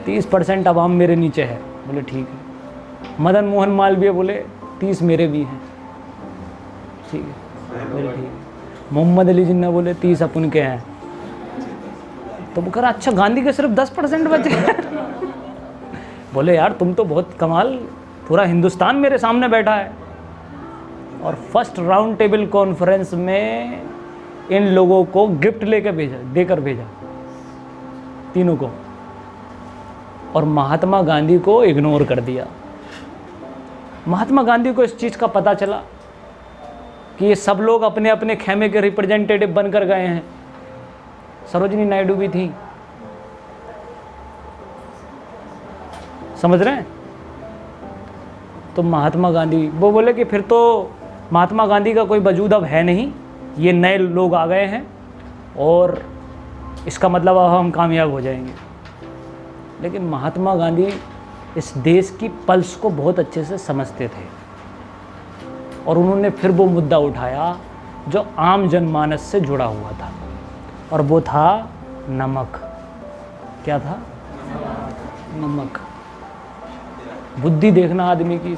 30% आवाम मेरे नीचे है। बोले ठीक है। मदन मोहन मालवीय बोले 30 मेरे भी हैं। ठीक है, बोले ठीक है। मोहम्मद अली जिन्ना बोले 30 अपन के हैं। तो वो कह रहा अच्छा गांधी के सिर्फ 10% बचे। बोले यार तुम तो बहुत कमाल, पूरा हिंदुस्तान मेरे सामने बैठा है। और फर्स्ट राउंड टेबल कॉन्फ्रेंस में इन लोगों को गिफ्ट देकर भेजा तीनों को, और महात्मा गांधी को इग्नोर कर दिया। महात्मा गांधी को इस चीज़ का पता चला कि ये सब लोग अपने अपने खेमे के रिप्रेजेंटेटिव बनकर गए हैं। सरोजिनी नायडू भी थी, समझ रहे हैं? तो महात्मा गांधी वो बोले कि फिर तो महात्मा गांधी का कोई वजूद अब है नहीं, ये नए लोग आ गए हैं और इसका मतलब अब हम कामयाब हो जाएंगे। लेकिन महात्मा गांधी इस देश की पल्स को बहुत अच्छे से समझते थे और उन्होंने फिर वो मुद्दा उठाया जो आम जनमानस से जुड़ा हुआ था, और वो था नमक। क्या था? नमक। बुद्धि देखना आदमी की।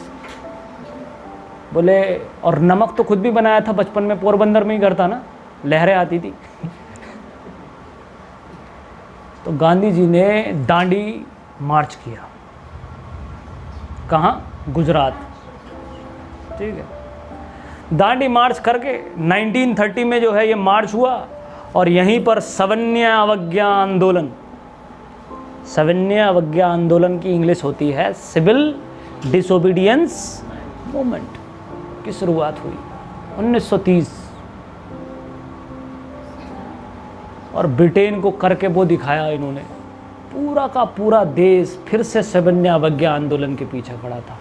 बोले, और नमक तो खुद भी बनाया था बचपन में, पोरबंदर में ही घर था ना, लहरें आती थी। तो गांधी जी ने दांडी मार्च किया। कहाँ? गुजरात। ठीक है, दांडी मार्च करके 1930 में जो है ये मार्च हुआ, और यहीं पर सवर्ण अवज्ञा आंदोलन, सवर्ण अवज्ञा आंदोलन की इंग्लिश होती है सिविल डिसोबीडियंस मूवमेंट, की शुरुआत हुई 1930। और ब्रिटेन को करके वो दिखाया इन्होंने। पूरा का पूरा देश फिर से सवर्ण अवज्ञा आंदोलन के पीछे खड़ा था।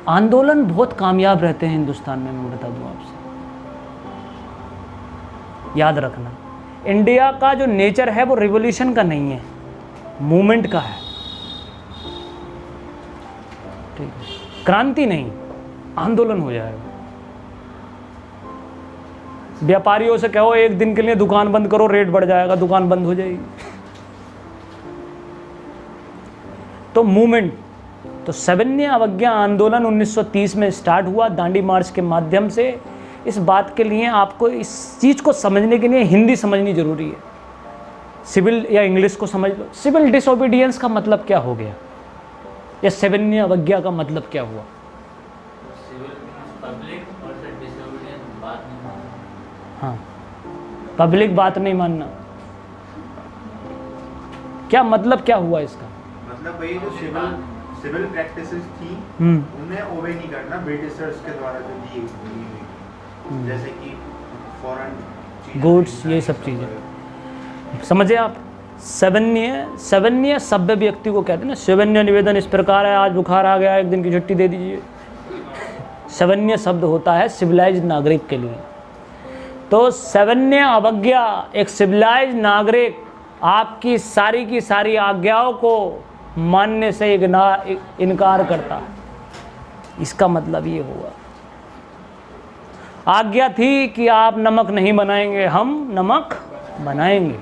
आंदोलन बहुत कामयाब रहते हैं हिंदुस्तान में, मैं बता दूं आपसे, याद रखना। इंडिया का जो नेचर है वो रिवॉल्यूशन का नहीं है, मूवमेंट का है। ठीक है, क्रांति नहीं, आंदोलन हो जाएगा। व्यापारियों से कहो एक दिन के लिए दुकान बंद करो, रेट बढ़ जाएगा, दुकान बंद हो जाएगी। तो मूवमेंट, तो सवर्ण अवज्ञा आंदोलन 1930 में स्टार्ट हुआ दांडी मार्च के माध्यम से। इस बात के लिए आपको इस चीज़ को समझने के लिए हिंदी समझनी जरूरी है। सिविल या इंग्लिश को समझ लो। सिविल डिसोबीडियंस का मतलब क्या हो गया, या सवर्ण अवज्ञा का मतलब क्या हुआ? हाँ, पब्लिक बात नहीं मानना। क्या मतलब, क्या हुआ इसका? मतलब वही जो सिविल प्रैक्टिसेस थी उन्हें ओबे नहीं करना ब्रिटिशर्स के द्वारा जो दी गई, जैसे कि फॉरेन गुड्स, ये सब चीज़ें समझे आप। सवर्ण सभ्य व्यक्ति को कहते हैं ना। सवर्ण निवेदन इस प्रकार है, आज बुखार आ गया, एक दिन की छुट्टी दे दीजिए। सवर्ण शब्द होता है सिविलाइज्ड नागरिक के लिए। तो सवर्ण अवज्ञा, एक सिविलाइज्ड नागरिक आपकी सारी की सारी आज्ञाओं को मानने से इनकार करता है। इसका मतलब ये हुआ, आज्ञा थी कि आप नमक नहीं बनाएंगे, हम नमक बनाएंगे।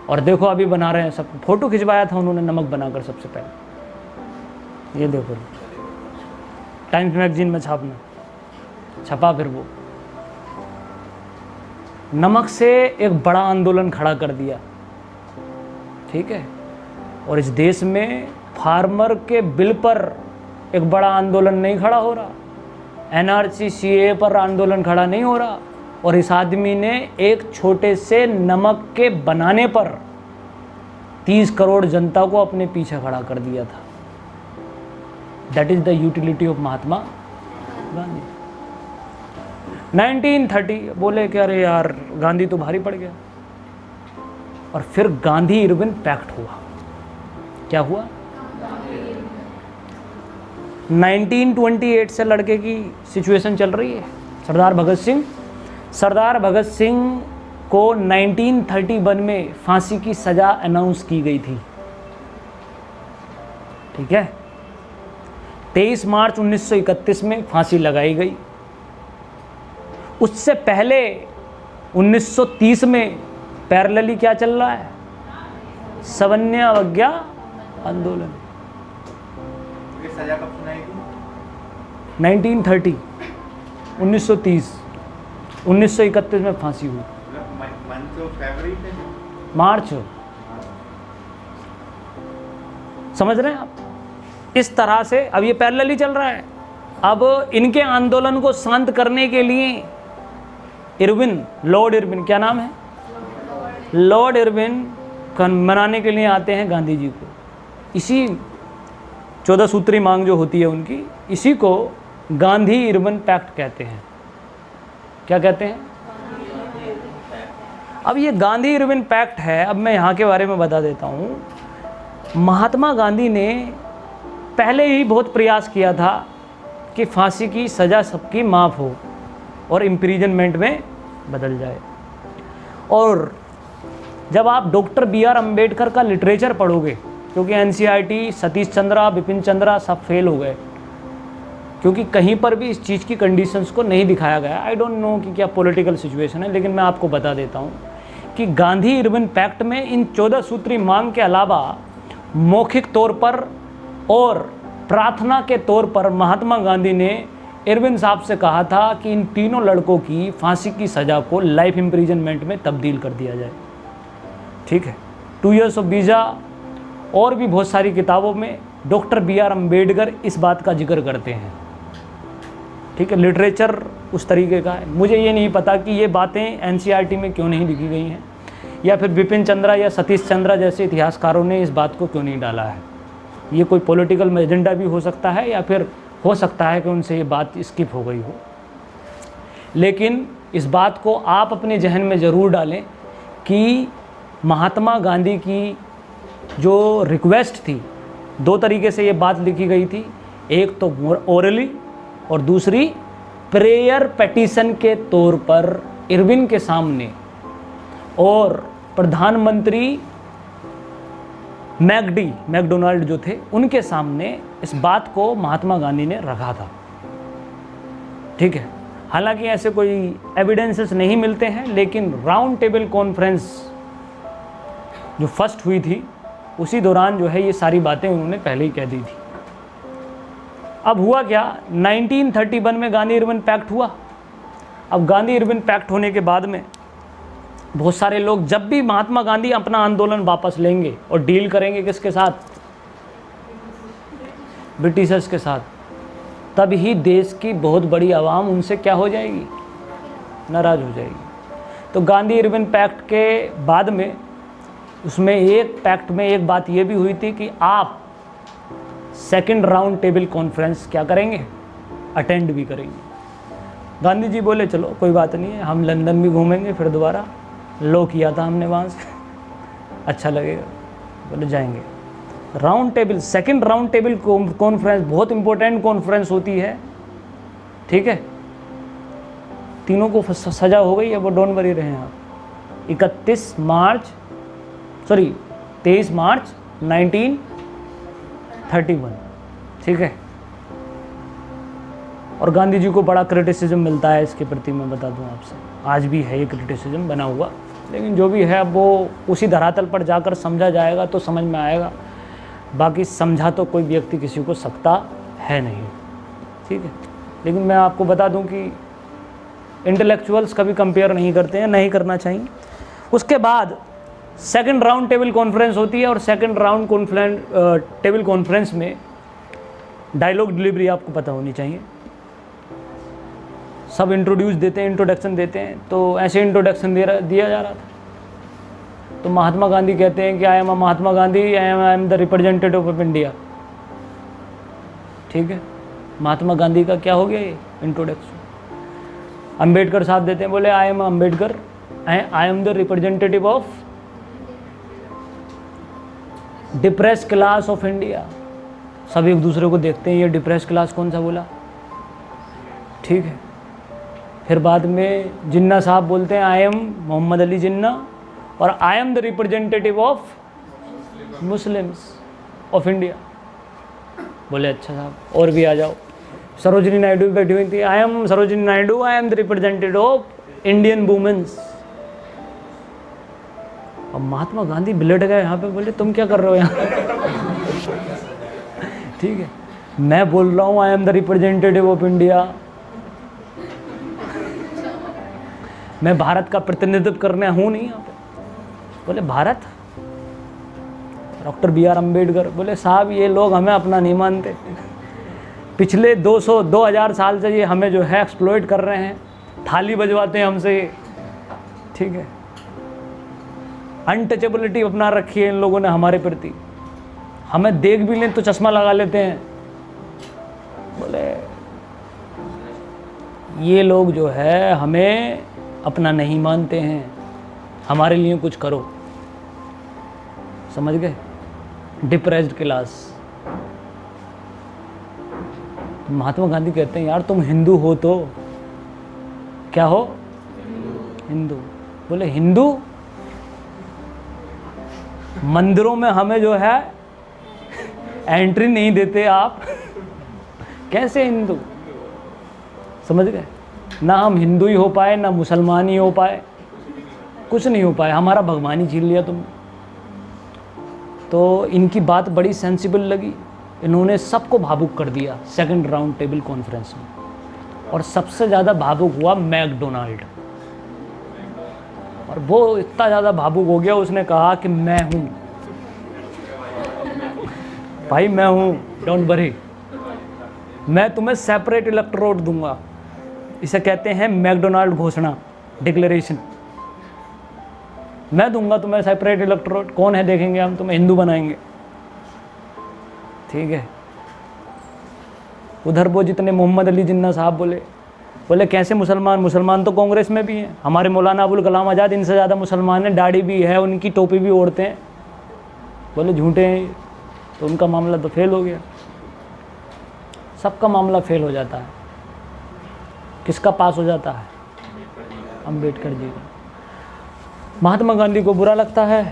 और देखो अभी बना रहे हैं, सब फोटो खिंचवाया था उन्होंने नमक बनाकर सबसे पहले। ये देखो, टाइम्स मैगजीन में छपा, फिर वो नमक से एक बड़ा आंदोलन खड़ा कर दिया। ठीक है, और इस देश में फार्मर के बिल पर एक बड़ा आंदोलन नहीं खड़ा हो रहा, एनआरसी सीए पर आंदोलन खड़ा नहीं हो रहा, और इस आदमी ने एक छोटे से नमक के बनाने पर 30 करोड़ जनता को अपने पीछे खड़ा कर दिया था। That is the utility of Mahatma Gandhi. 1930 बोले कि अरे यार गांधी तो भारी पड़ गया, और फिर गांधी इरविन पैक्ट हुआ। क्या हुआ? 1928 से लड़के की सिचुएशन चल रही है। सरदार भगत सिंह को 1931 में फांसी की सजा अनाउंस की गई थी। ठीक है, 23 मार्च 1931 में फांसी लगाई गई। उससे पहले 1930 में पैरेलली क्या चल रहा है? सवर्ण अवज्ञा आंदोलन। ये सजा कब सुनाई थी? 1930, 1930, 1931 में फांसी हुई। मंथ ऑफ फरवरी थे, मार्च। समझ रहे हैं आप? इस तरह से अब ये पैरेलली चल रहा है। अब इनके आंदोलन को शांत करने के लिए लॉर्ड इरविन, क्या नाम है? लॉर्ड इरविन मनाने के लिए आते हैं गांधी जी को। इसी 14 सूत्री मांग जो होती है उनकी, इसी को गांधी इरविन पैक्ट कहते हैं। क्या कहते हैं? अब ये गांधी इरविन पैक्ट है। अब मैं यहाँ के बारे में बता देता हूँ। महात्मा गांधी ने पहले ही बहुत प्रयास किया था कि फांसी की सज़ा सबकी माफ़ हो और इम्प्रीजनमेंट में बदल जाए। और जब आप डॉक्टर B.R. अम्बेडकर का लिटरेचर पढ़ोगे, क्योंकि NCERT, सतीश चंद्रा, बिपिन चंद्रा सब फेल हो गए, क्योंकि कहीं पर भी इस चीज़ की कंडीशंस को नहीं दिखाया गया। आई डोंट नो कि क्या पॉलिटिकल सिचुएशन है, लेकिन मैं आपको बता देता हूँ कि गांधी इरविन पैक्ट में इन 14 सूत्री मांग के अलावा मौखिक तौर पर और प्रार्थना के तौर पर महात्मा गांधी ने इरविन साहब से कहा था कि इन तीनों लड़कों की फांसी की सज़ा को लाइफ इम्प्रीजनमेंट में तब्दील कर दिया जाए। ठीक है, 2 years ऑफ वीज़ा और भी बहुत सारी किताबों में डॉक्टर B.R. अम्बेडकर इस बात का जिक्र करते हैं। ठीक है, लिटरेचर उस तरीके का है। मुझे ये नहीं पता कि ये बातें NCERT में क्यों नहीं लिखी गई हैं, या फिर बिपिन चंद्रा या सतीश चंद्रा जैसे इतिहासकारों ने इस बात को क्यों नहीं डाला है। ये कोई पॉलिटिकल एजेंडा भी हो सकता है, या फिर हो सकता है कि उनसे ये बात स्किप हो गई हो। लेकिन इस बात को आप अपने जहन में ज़रूर डालें कि महात्मा गांधी की जो रिक्वेस्ट थी, 2 तरीके से ये बात लिखी गई थी। एक तो ओरली और दूसरी प्रेयर पेटिशन के तौर पर इरविन के सामने, और प्रधानमंत्री मैकडोनाल्ड जो थे उनके सामने इस बात को महात्मा गांधी ने रखा था। ठीक है, हालांकि ऐसे कोई एविडेंसेस नहीं मिलते हैं, लेकिन राउंड टेबल कॉन्फ्रेंस जो फर्स्ट हुई थी उसी दौरान जो है ये सारी बातें उन्होंने पहले ही कह दी थी। अब हुआ क्या, 1931 में गांधी इरविन पैक्ट हुआ। अब गांधी इरविन पैक्ट होने के बाद में बहुत सारे लोग, जब भी महात्मा गांधी अपना आंदोलन वापस लेंगे और डील करेंगे किसके साथ? ब्रिटिशर्स के साथ, तब ही देश की बहुत बड़ी आवाम उनसे क्या हो जाएगी? नाराज़ हो जाएगी। तो गांधी इरविन पैक्ट के बाद में उसमें एक पैक्ट में एक बात ये भी हुई थी कि आप सेकंड राउंड टेबल कॉन्फ्रेंस क्या करेंगे? अटेंड भी करेंगे। गांधी जी बोले चलो कोई बात नहीं है, हम लंदन भी घूमेंगे फिर दोबारा, लो किया था हमने वहाँ से, अच्छा लगेगा, बोले जाएंगे। Round table, second round table conference बहुत इंपॉर्टेंट कॉन्फ्रेंस होती है। ठीक है, तीनों को सजा हो गई है, वो डोंट वरी रहे आप। 23 मार्च 1931। ठीक है, और गांधी जी को बड़ा क्रिटिसिज्म मिलता है इसके प्रति, मैं बता दूं आपसे, आज भी है ये क्रिटिसिज्म बना हुआ। लेकिन जो भी है वो उसी धरातल पर जाकर समझा जाएगा तो समझ में आएगा, बाकी समझा तो कोई व्यक्ति किसी को सकता है नहीं। ठीक है, लेकिन मैं आपको बता दूं कि इंटेलेक्चुअल्स कभी कंपेयर नहीं करते हैं, नहीं करना चाहिए। उसके बाद सेकंड राउंड टेबल कॉन्फ्रेंस होती है, और सेकंड राउंड टेबल कॉन्फ्रेंस में डायलॉग डिलीवरी आपको पता होनी चाहिए। सब इंट्रोडक्शन देते हैं, तो ऐसे इंट्रोडक्शन दिया जा रहा था। तो महात्मा गांधी कहते हैं कि I am Mahatma Gandhi, I am the representative of India. ठीक है, महात्मा गांधी का क्या हो गया ये इंट्रोडक्शन। अम्बेडकर साहब देते हैं, बोले I am Ambedkar, I am the representative of depress class of India. सब एक दूसरे को देखते हैं, ये डिप्रेस क्लास कौन सा बोला, ठीक है। फिर बाद में जिन्ना साहब बोलते हैं आई एम मोहम्मद अली जिन्ना और आई am the representative of Muslims of India. बोले अच्छा साहब और भी आ जाओ। सरोजिनी नायडू भी बैठी हुई थी, I am Sarojini Naidu, I am the representative of Indian womens. अब महात्मा गांधी बिलट गए यहाँ पे, बोले तुम क्या कर रहे हो यहाँ ठीक है, मैं बोल रहा हूँ आई am the representative of India, मैं भारत का प्रतिनिधित्व करने हूँ नहीं यहाँ पे। बोले Bharat, doctor B R Ambedkar बोले साहब ये लोग हमें अपना नहीं मानते, पिछले 2000 साल से ये हमें जो है एक्सप्लॉइट कर रहे हैं, थाली बजवाते हैं हमसे, ठीक है। अनटचेबिलिटी अपना रखी है इन लोगों ने हमारे प्रति, हमें देख भी लें तो चश्मा लगा लेते हैं। बोले ये लोग जो है हमें अपना नहीं मानते हैं, हमारे लिए कुछ करो, समझ गए। Depressed class. महात्मा गांधी कहते हैं यार तुम हिंदू हो तो क्या हो, हिंदू। बोले हिंदू, मंदिरों में हमें जो है एंट्री नहीं देते आप कैसे हिंदू, समझ गए। ना हम हिंदू ही हो पाए, ना मुसलमान ही हो पाए, कुछ नहीं हो पाए, हमारा भगवान ही छीन लिया तुम। तो इनकी बात बड़ी सेंसिबल लगी, इन्होंने सबको भावुक कर दिया सेकंड राउंड टेबल कॉन्फ्रेंस में। और सबसे ज़्यादा भावुक हुआ मैकडोनाल्ड, और वो इतना ज़्यादा भावुक हो गया, उसने कहा कि मैं हूँ भाई, मैं हूँ, डोंट वरी, मैं तुम्हें सेपरेट इलेक्ट्रोड दूंगा। इसे कहते हैं मैकडोनाल्ड घोषणा, डिक्लेरेशन। मैं दूंगा तुम्हें सेपरेट इलेक्ट्रोड, कौन है देखेंगे, हम तुम्हें हिंदू बनाएंगे, ठीक है। उधर वो जितने मोहम्मद अली जिन्ना साहब बोले कैसे मुसलमान, मुसलमान तो कांग्रेस में भी हैं, हमारे मौलाना अबुल कलाम आज़ाद इनसे ज़्यादा मुसलमान हैं, दाढ़ी भी है उनकी, टोपी भी ओढ़ते हैं। बोले झूठे हैं, तो उनका मामला तो फेल हो गया। सबका मामला फेल हो जाता है, किसका पास हो जाता है, अम्बेडकर जी का। महात्मा गांधी को बुरा लगता है,